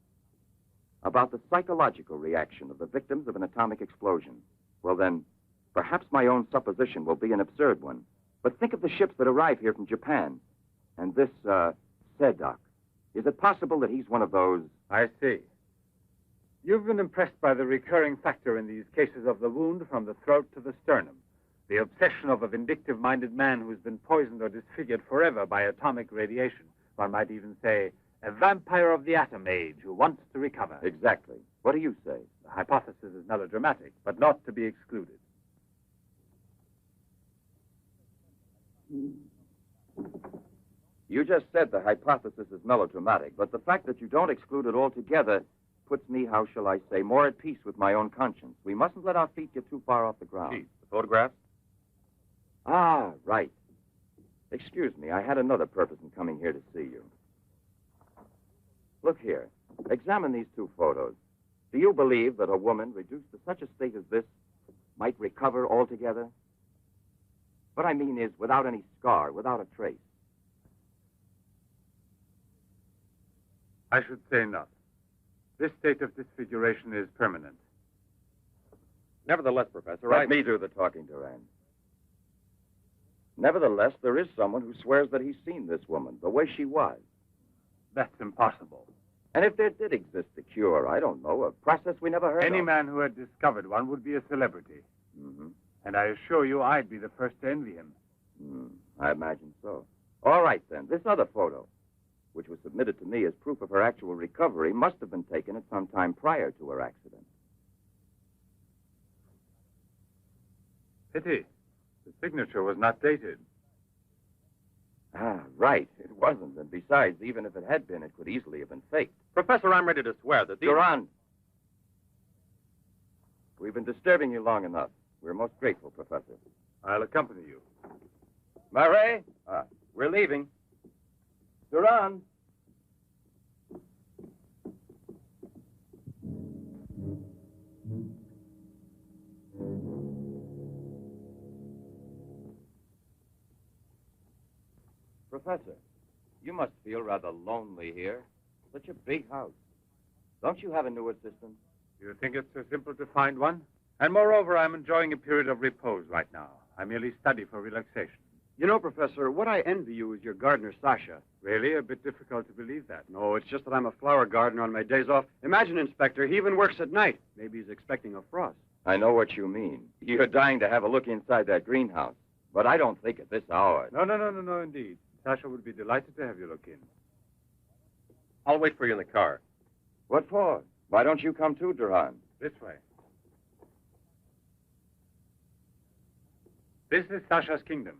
About the psychological reaction of the victims of an atomic explosion. Well, then, perhaps my own supposition will be an absurd one. But think of the ships that arrive here from Japan. And this, Sadok. Is it possible that he's one of those... I see. You've been impressed by the recurring factor in these cases of the wound from the throat to the sternum. The obsession of a vindictive-minded man who's been poisoned or disfigured forever by atomic radiation. One might even say, a vampire of the atom age who wants to recover. Exactly. What do you say? The hypothesis is melodramatic, but not to be excluded. You just said the hypothesis is melodramatic, but the fact that you don't exclude it altogether puts me, how shall I say, more at peace with my own conscience. We mustn't let our feet get too far off the ground. Chief, the photographs? Ah, right. Excuse me, I had another purpose in coming here to see you. Look here. Examine these two photos. Do you believe that a woman reduced to such a state as this might recover altogether? What I mean is without any scar, without a trace. I should say not. This state of disfiguration is permanent. Nevertheless, Professor, Let me do the talking, Durand. Nevertheless, there is someone who swears that he's seen this woman, the way she was. That's impossible. And if there did exist a cure, I don't know, a process we never heard of. Any man who had discovered one would be a celebrity. Mm-hmm. And I assure you I'd be the first to envy him. I imagine so. All right, then. This other photo, which was submitted to me as proof of her actual recovery, must have been taken at some time prior to her accident. Pity. The signature was not dated. Ah, right. It wasn't. And besides, even if it had been, it could easily have been faked. Professor, I'm ready to swear that these... Durand! We've been disturbing you long enough. We're most grateful, Professor. I'll accompany you. Marais! We're leaving. Durand! Professor, you must feel rather lonely here. Such a big house. Don't you have a new assistant? You think it's so simple to find one? And moreover, I'm enjoying a period of repose right now. I merely study for relaxation. You know, Professor, what I envy you is your gardener, Sasha. Really? A bit difficult to believe that. No, it's just that I'm a flower gardener on my days off. Imagine, Inspector, he even works at night. Maybe he's expecting a frost. I know what you mean. You're dying to have a look inside that greenhouse. But I don't think at this hour. No, indeed. Sasha would be delighted to have you look in. I'll wait for you in the car. What for? Why don't you come too, Durand? This way. This is Sasha's kingdom.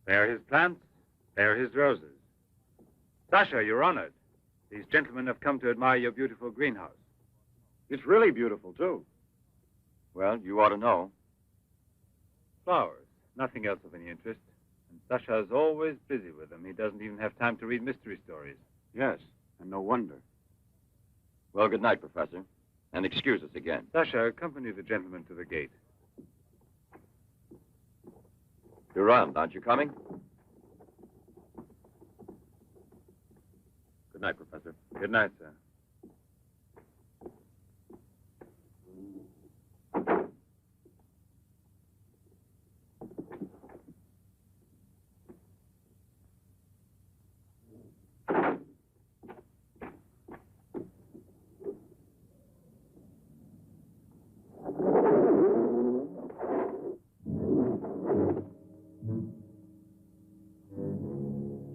There are his plants, there are his roses. Sasha, you're honored. These gentlemen have come to admire your beautiful greenhouse. It's really beautiful, too. Well, you ought to know. Flowers, nothing else of any interest. And Sasha is always busy with them. He doesn't even have time to read mystery stories. Yes, and no wonder. Well, good night, Professor. And excuse us again. Sasha, accompany the gentleman to the gate. Durand, aren't you coming? Good night, Professor. Good night, sir.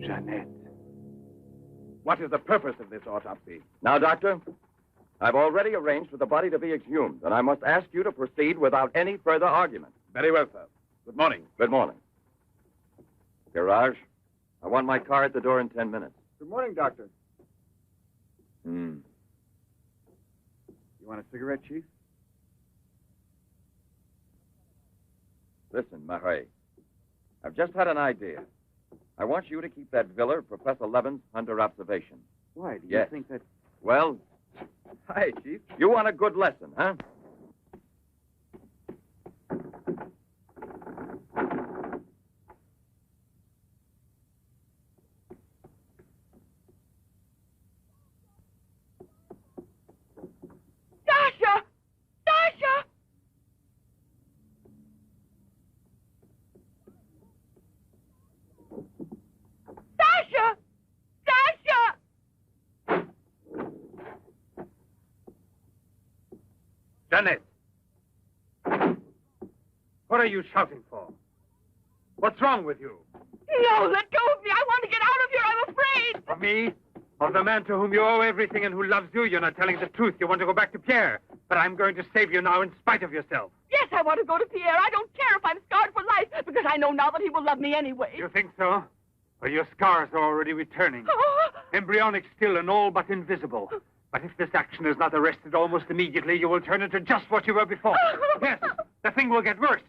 Jeanette. What is the purpose of this autopsy? Now, Doctor, I've already arranged for the body to be exhumed, and I must ask you to proceed without any further argument. Very well, sir. Good morning. Good morning. Garage, I want my car at the door in 10 minutes. Good morning, Doctor. Hmm. You want a cigarette, Chief? Listen, Marais, I've just had an idea. I want you to keep that villa of Professor Levin's under observation. Why? Do you Yes. think that... Well, Hi, Chief. you want a good lesson, huh? Sasha! Sasha! Sasha! Sasha! Janet! What are you shouting for? What's wrong with you? No, let go of me. I want to get out of here. I'm afraid. Of me? Of the man to whom you owe everything and who loves you? You're not telling the truth. You want to go back to Pierre. But I'm going to save you now in spite of yourself. Yes, I want to go to Pierre. I don't care if I'm scarred for life, because I know now that he will love me anyway. You think so? Well, your scars are already returning. Embryonic still and all but invisible. But if this action is not arrested almost immediately, you will turn into just what you were before. Yes, the thing will get worse.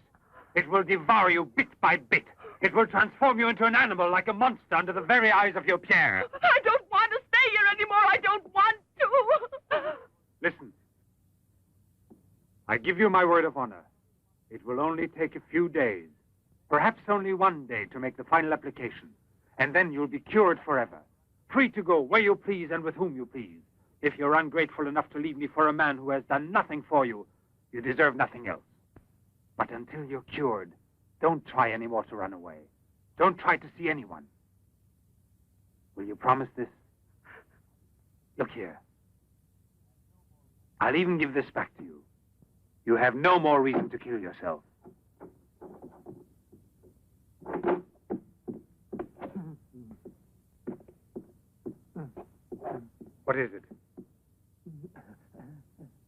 It will devour you bit by bit. It will transform you into an animal, like a monster, under the very eyes of your Pierre. I don't want to stay here anymore. I don't want to. Listen. I give you my word of honor. It will only take a few days, perhaps only one day, to make the final application. And then you'll be cured forever, free to go where you please and with whom you please. If you're ungrateful enough to leave me for a man who has done nothing for you, you deserve nothing else. But until you're cured, don't try any more to run away. Don't try to see anyone. Will you promise this? Look here. I'll even give this back to you. You have no more reason to kill yourself. What is it?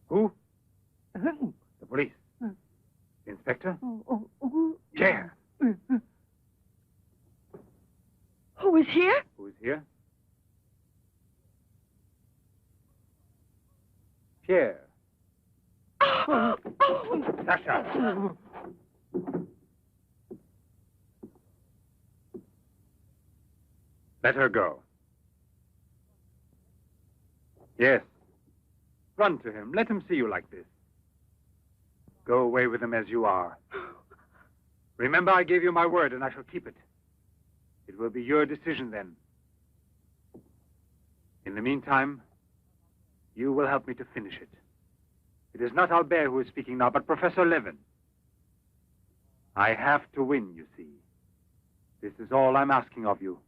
Who? The police. The inspector? Pierre. Who is here? Who is here? Pierre. Sasha. Let her go. Yes. Run to him. Let him see you like this. Go away with him as you are. Remember, I gave you my word, and I shall keep it. It will be your decision then. In the meantime, you will help me to finish it. It is not Albert who is speaking now, but Professor Levin. I have to win, you see. This is all I'm asking of you.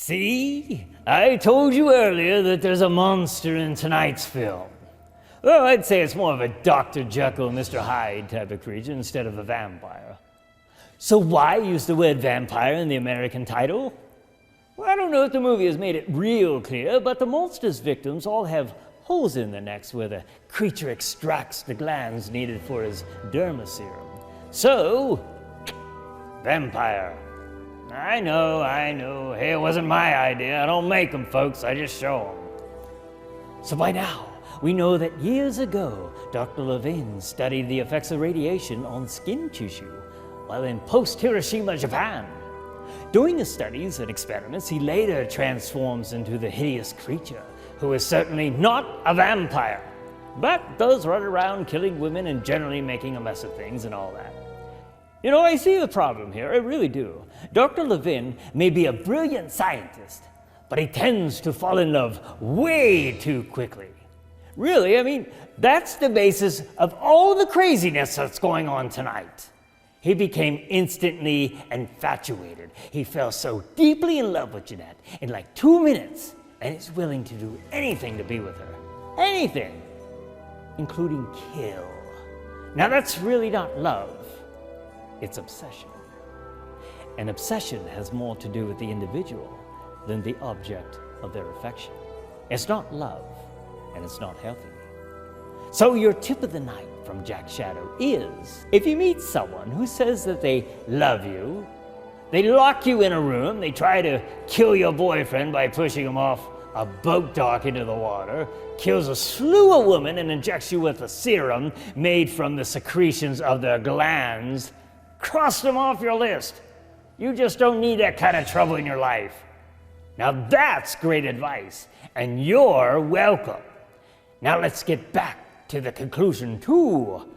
See? I told you earlier that there's a monster in tonight's film. Well, I'd say it's more of a Dr. Jekyll, Mr. Hyde type of creature instead of a vampire. So why use the word vampire in the American title? Well, I don't know if the movie has made it real clear, but the monster's victims all have holes in their necks where the creature extracts the glands needed for his derma serum. So, vampire. I know. Hey, it wasn't my idea. I don't make them, folks. I just show them. So by now, we know that years ago, Dr. Levine studied the effects of radiation on skin tissue while in post-Hiroshima, Japan. Doing his studies and experiments, he later transforms into the hideous creature, who is certainly not a vampire, but does run around killing women and generally making a mess of things and all that. You know, I see the problem here, I really do. Dr. Levine may be a brilliant scientist, but he tends to fall in love way too quickly. Really, I mean, that's the basis of all the craziness that's going on tonight. He became instantly infatuated. He fell so deeply in love with Jeanette in like 2 minutes, and is willing to do anything to be with her. Anything, including kill. Now that's really not love, it's obsession. And obsession has more to do with the individual than the object of their affection. It's not love, and it's not healthy. So your tip of the night from Jack Shadow is, if you meet someone who says that they love you, they lock you in a room, they try to kill your boyfriend by pushing him off a boat dock into the water, kills a slew of women and injects you with a serum made from the secretions of their glands, cross them off your list. You just don't need that kind of trouble in your life. Now that's great advice, and you're welcome. Now let's get back to the conclusion to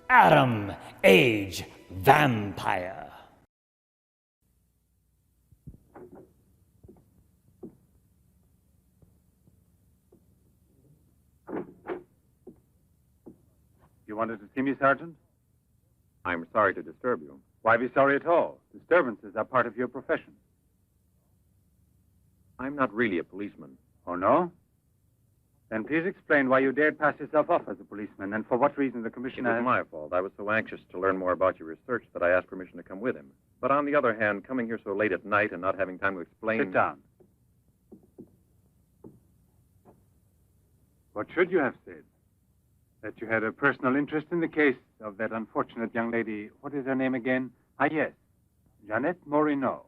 Atom Age Vampire. You wanted to see me, Sergeant? I'm sorry to disturb you. Why be sorry at all? Disturbances are part of your profession. I'm not really a policeman. Oh, no? Then please explain why you dared pass yourself off as a policeman, and for what reason the commissioner... It was my fault. I was so anxious to learn more about your research that I asked permission to come with him. But on the other hand, coming here so late at night and not having time to explain... Sit down. What should you have said? That you had a personal interest in the case of that unfortunate young lady. What is her name again? Ah, yes. Jeanette Morino.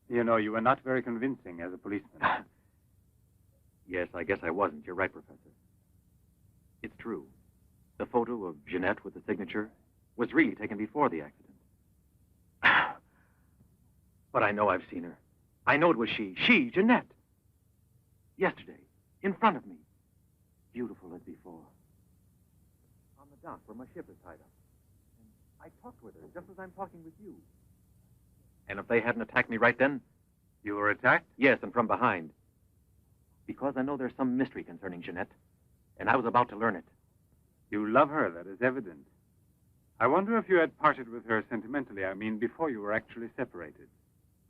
You know, you were not very convincing as a policeman. Yes, I guess I wasn't. You're right, Professor. It's true. The photo of Jeanette with the signature was really taken before the accident. But I know I've seen her. I know it was she, Jeanette. Yesterday, in front of me. Beautiful as before. On the dock where my ship is tied up. And I talked with her just as I'm talking with you. And if they hadn't attacked me right then... You were attacked? Yes, and from behind. Because I know there's some mystery concerning Jeanette, and I was about to learn it. You love her, that is evident. I wonder if you had parted with her sentimentally, I mean, before you were actually separated.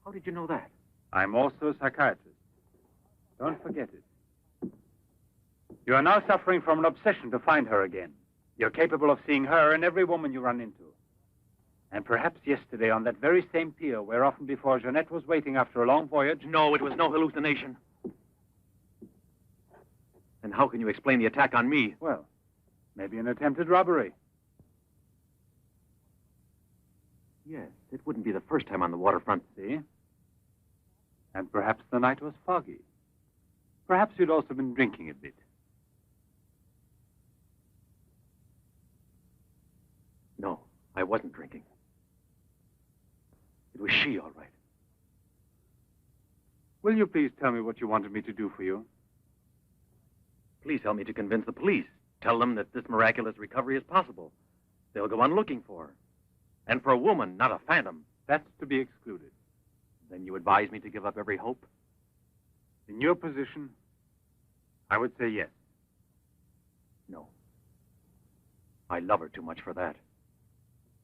How did you know that? I'm also a psychiatrist. Don't forget it. You are now suffering from an obsession to find her again. You're capable of seeing her and every woman you run into. And perhaps yesterday on that very same pier where often before Jeanette was waiting after a long voyage... No, it was no hallucination. And how can you explain the attack on me? Well, maybe an attempted robbery. Yes, it wouldn't be the first time on the waterfront. See? And perhaps the night was foggy. Perhaps you'd also been drinking a bit. No, I wasn't drinking. It was she, all right. Will you please tell me what you wanted me to do for you? Please help me to convince the police. Tell them that this miraculous recovery is possible. They'll go on looking for her. And for a woman, not a phantom. That's to be excluded. Then you advise me to give up every hope? In your position, I would say yes. No. I love her too much for that.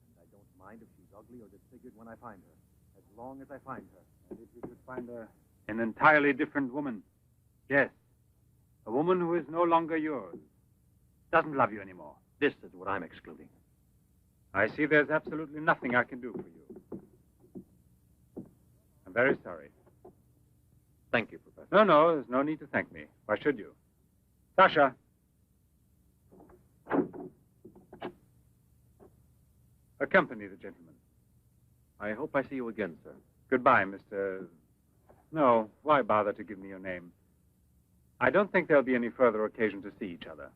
And I don't mind if she's ugly or disfigured when I find her. As long as I find her. And if you should find her An entirely different woman. Yes. A woman who is no longer yours. Doesn't love you anymore. This is what I'm excluding. I see there's absolutely nothing I can do for you. I'm very sorry. Thank you, Professor. No, there's no need to thank me. Why should you? Sasha. Accompany the gentleman. I hope I see you again, sir. Goodbye, Mr. No, why bother to give me your name? I don't think there'll be any further occasion to see each other.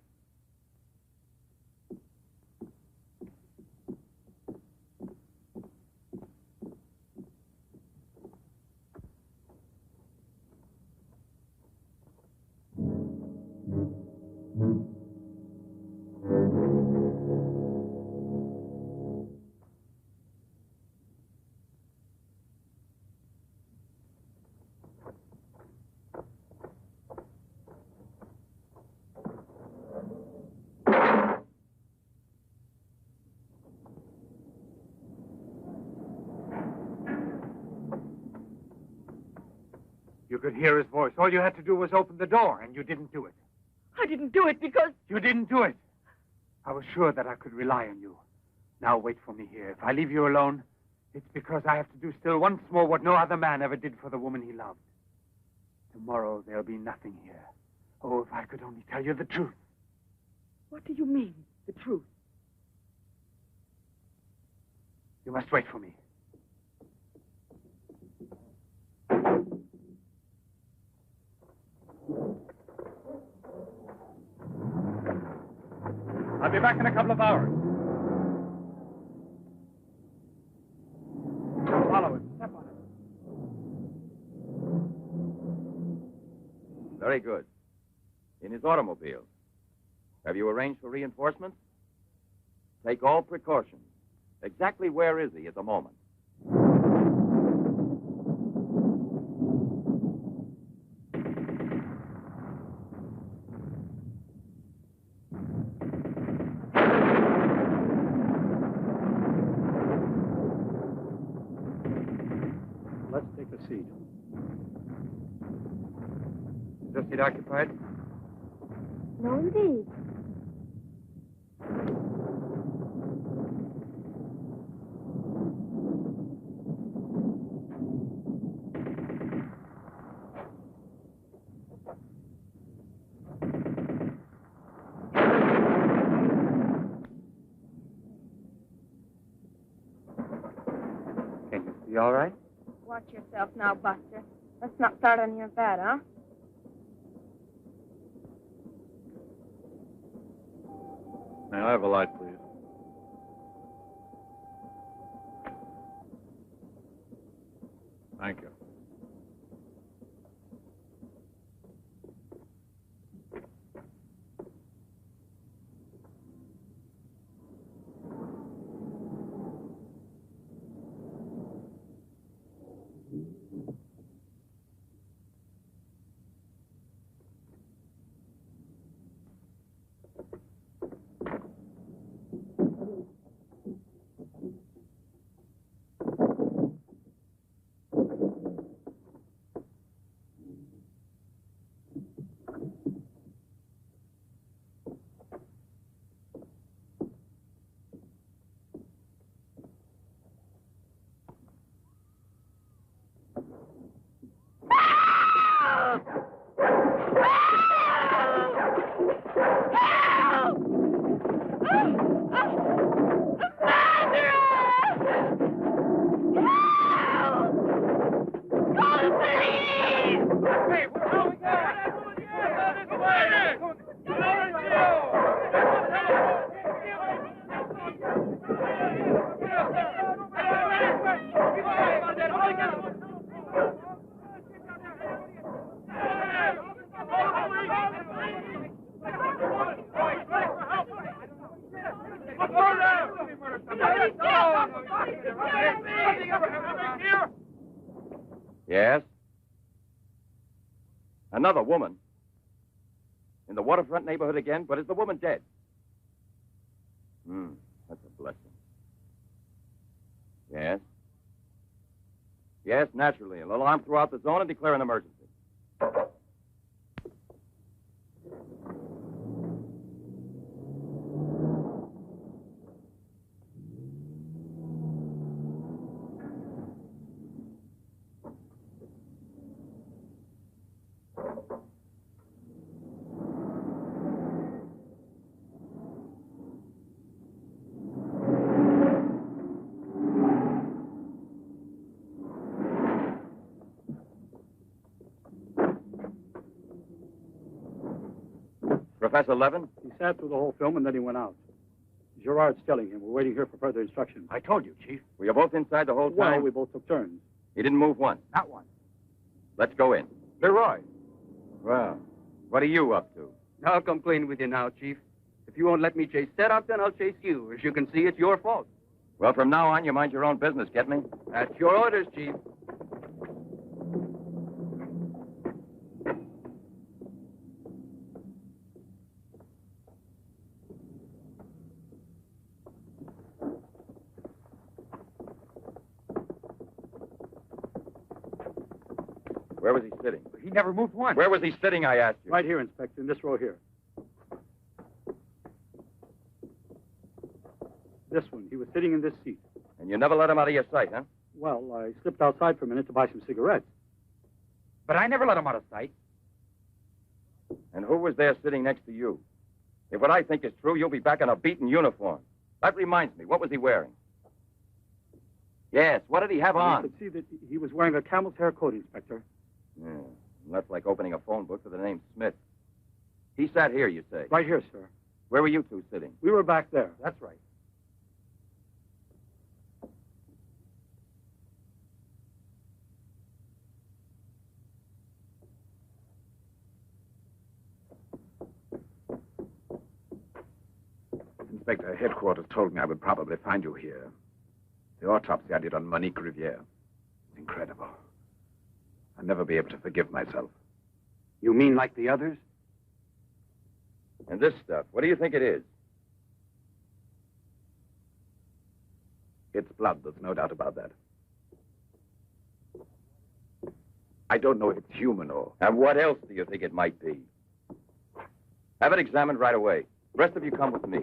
You could hear his voice. All you had to do was open the door, and you didn't do it. I didn't do it because... You didn't do it. I was sure that I could rely on you. Now wait for me here. If I leave you alone, it's because I have to do still once more what no other man ever did for the woman he loved. Tomorrow there'll be nothing here. Oh, if I could only tell you the truth. What do you mean, the truth? You must wait for me. I'll be back in a couple of hours. Follow it. Step on it. Very good. In his automobile. Have you arranged for reinforcements? Take all precautions. Exactly where is he at the moment? Let's take a seat. Is this seat occupied? No, indeed. Can you see all right? Watch yourself now, Buster. Let's not start on your bed, huh? May I have a light, please? Thank you. Yes? Another woman. In the waterfront neighborhood again, but is the woman dead? That's a blessing. Yes? Yes, naturally. An alarm throughout the zone and declare an emergency. Professor Levin? He sat through the whole film and then he went out. Gerard's telling him. We're waiting here for further instructions. I told you, Chief. Were you both inside the whole time? Well, we both took turns. He didn't move once. Not one. Let's go in. Leroy. Well, what are you up to? I'll complain with you now, Chief. If you won't let me chase Setup, then I'll chase you. As you can see, it's your fault. Well, from now on, you mind your own business, get me? That's your orders, Chief. Where was he sitting? He never moved once. Where was he sitting, I asked you? Right here, Inspector, in this row here. This one. He was sitting in this seat. And you never let him out of your sight, huh? Well, I slipped outside for a minute to buy some cigarettes. But I never let him out of sight. And who was there sitting next to you? If what I think is true, you'll be back in a beaten uniform. That reminds me, what was he wearing? Yes, what did he have on? I could see that he was wearing a camel's hair coat, Inspector. Yeah, that's like opening a phone book with the name Smith. He sat here, you say? Right here, sir. Where were you two sitting? We were back there. That's right. Inspector, headquarters told me I would probably find you here. The autopsy I did on Monique Riviere. It's incredible. I'll never be able to forgive myself. You mean like the others? And this stuff, what do you think it is? It's blood, there's no doubt about that. I don't know if it's human or... And what else do you think it might be? Have it examined right away. The rest of you come with me.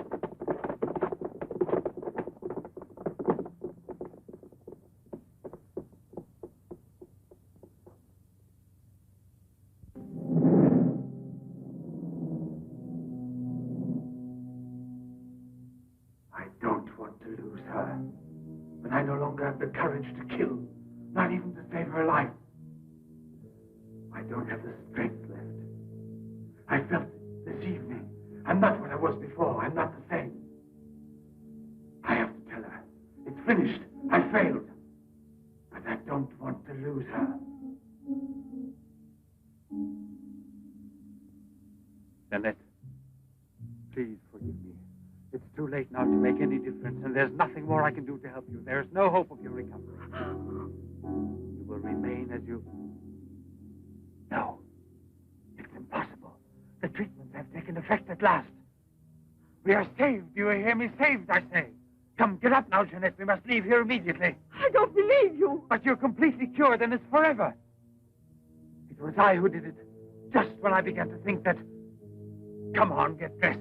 I don't want to lose her. But I no longer have the courage to kill, not even to save her life. I don't have the strength left. I felt it this evening. I'm not what I was before. I'm not the same. I have to tell her. It's finished. I failed. But I don't want to lose her. Jeanette, please forgive me. It's too late now to make any difference, and there's nothing more I can do to help you. There's no hope of your recovery. You will remain as you... No. It's impossible. The treatments have taken effect at last. We are saved. Do you hear me? Saved, I say. Come, get up now, Jeanette. We must leave here immediately. I don't believe you. But you're completely cured, and it's forever. It was I who did it. Just when I began to think that... Come on, get dressed.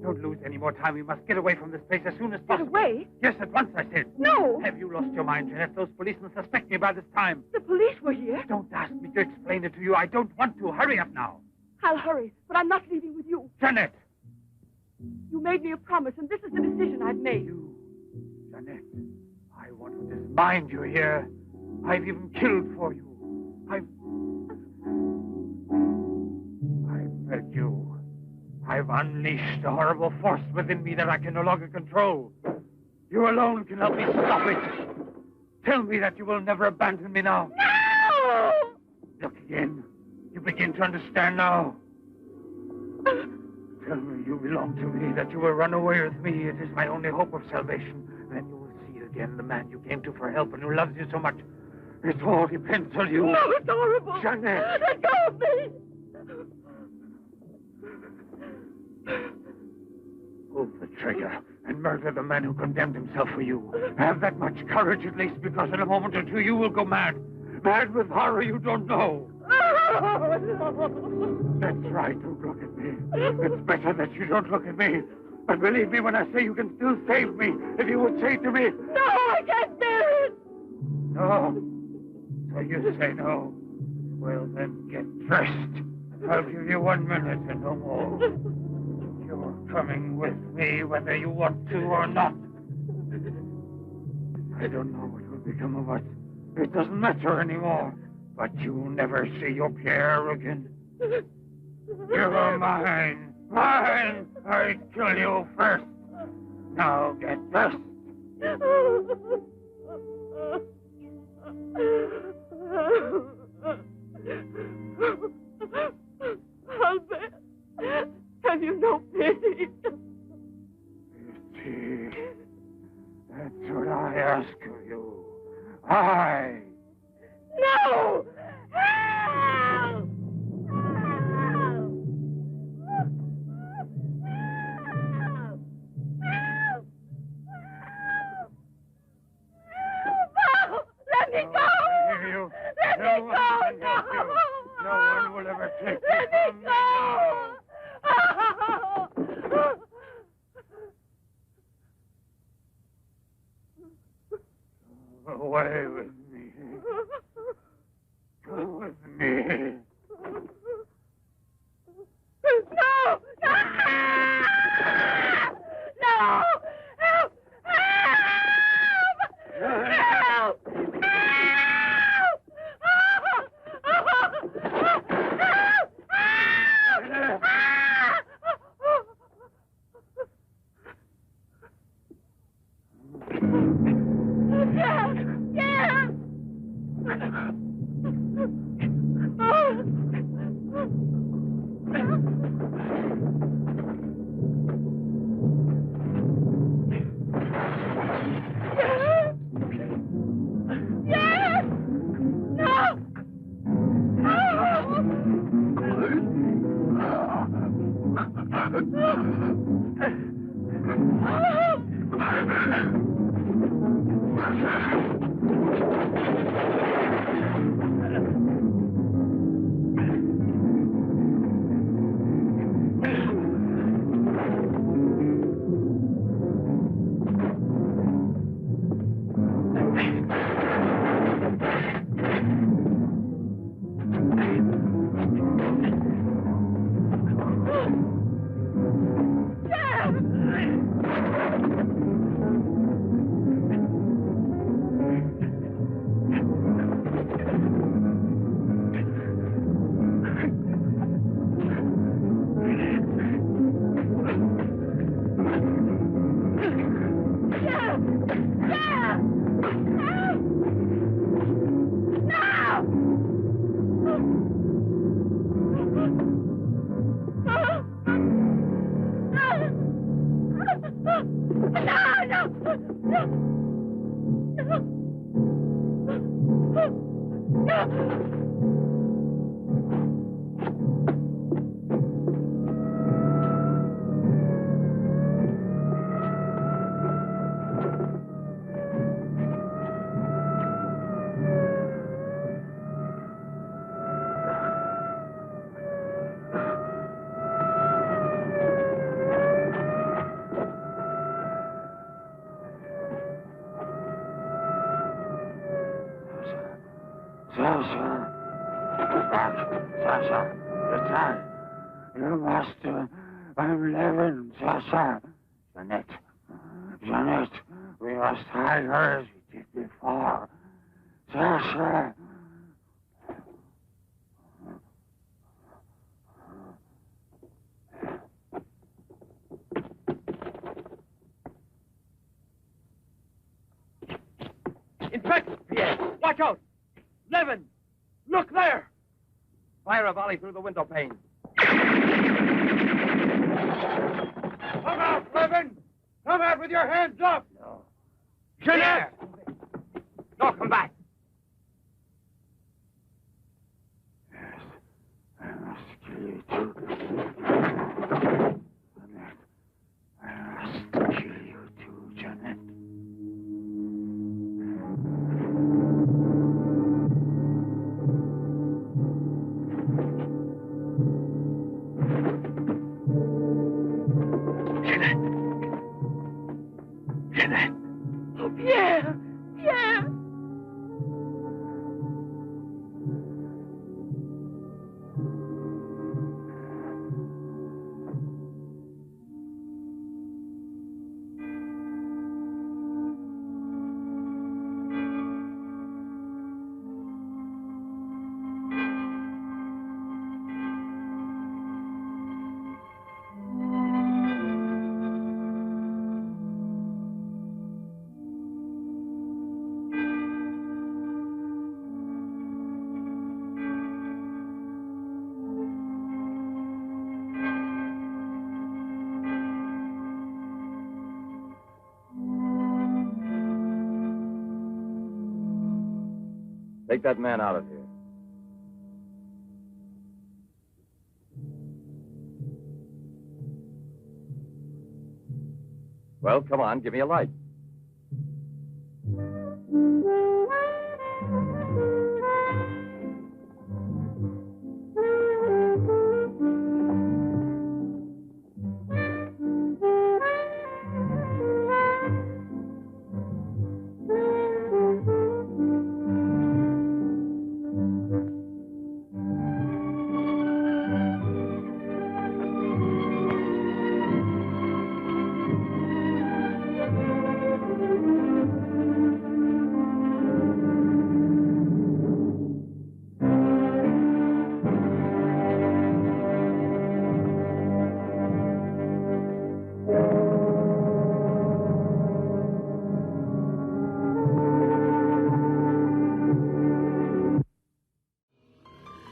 Don't lose any more time. We must get away from this place as soon as possible. Get away? Yes, at once, I said. No. Have you lost your mind, Jeanette? Those policemen suspect me by this time. The police were here. Don't ask me to explain it to you. I don't want to. Hurry up now. I'll hurry, but I'm not leaving with you. Jeanette! You made me a promise, and this is the decision I've made. Jeanette, I want to dismind you here. I've even killed for you. I've hurt you. I've unleashed a horrible force within me that I can no longer control. You alone can help me stop it. Tell me that you will never abandon me now. No! Look again. You begin to understand now. Tell me you belong to me, that you will run away with me. It is my only hope of salvation. Then you will see again the man you came to for help and who loves you so much. It all depends on you. No, it's horrible. Jeanette. Let go of me. Pull the trigger and murder the man who condemned himself for you. Have that much courage at least, because in a moment or two you will go mad. mad with horror you don't know. That's right, don't look at me. It's better that you don't look at me. But believe me when I say you can still save me. If you would say to me... No, I can't bear it. No. So you say no. Well, then get dressed. I'll give you 1 minute and no more. You're coming with me whether you want to or not. I don't know what will become of us. It doesn't matter anymore. But you'll never see your Pierre again. You're mine. Mine! I'd kill you first. Now get dressed. Albert, have you no pity? Pity? That's what I ask of you. I. No! Help! Let me go! Hear you. Let No me one go! can help you. No one will ever take you Let me from me go! now. Away with me. Go with me. No! No! No! Help! Help! Help! Sasha, it's I, your master. I'm Levin, Sasha. Jeanette, we must hide her as we did before. Sasha. Inspector! Pierre, watch out! Levin! Look there! Fire a volley through the window pane. Come out, Levin! Come out with your hands up! No. Jeanette! No, come back. Yes, I must kill you too. Jeanette, I must kill you too, Jeanette. Jeanette. Oh, Pierre. Pierre. Take that man out of here. Well, come on, give me a light.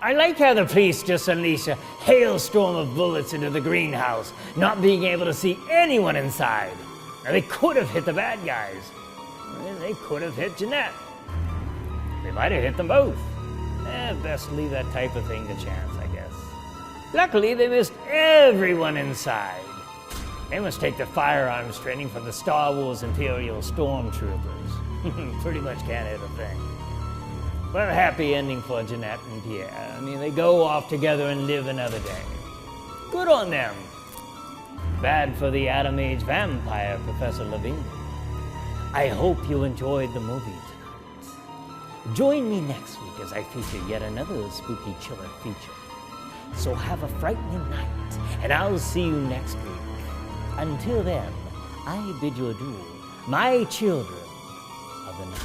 I like how the police just unleash a hailstorm of bullets into the greenhouse, not being able to see anyone inside. Now, they could have hit the bad guys. They could have hit Jeanette. They might have hit them both. Best leave that type of thing to chance, I guess. Luckily, they missed everyone inside. They must take the firearms training from the Star Wars Imperial Stormtroopers. Pretty much can't hit a thing. But a happy ending for Jeanette and Pierre. I mean, they go off together and live another day. Good on them. Bad for the Atom Age vampire, Professor Levine. I hope you enjoyed the movie tonight. Join me next week as I feature yet another spooky chiller feature. So have a frightening night, and I'll see you next week. Until then, I bid you adieu, my children of the night.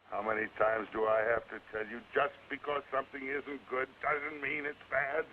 How many times do I have to tell you, just because something isn't good doesn't mean it's bad?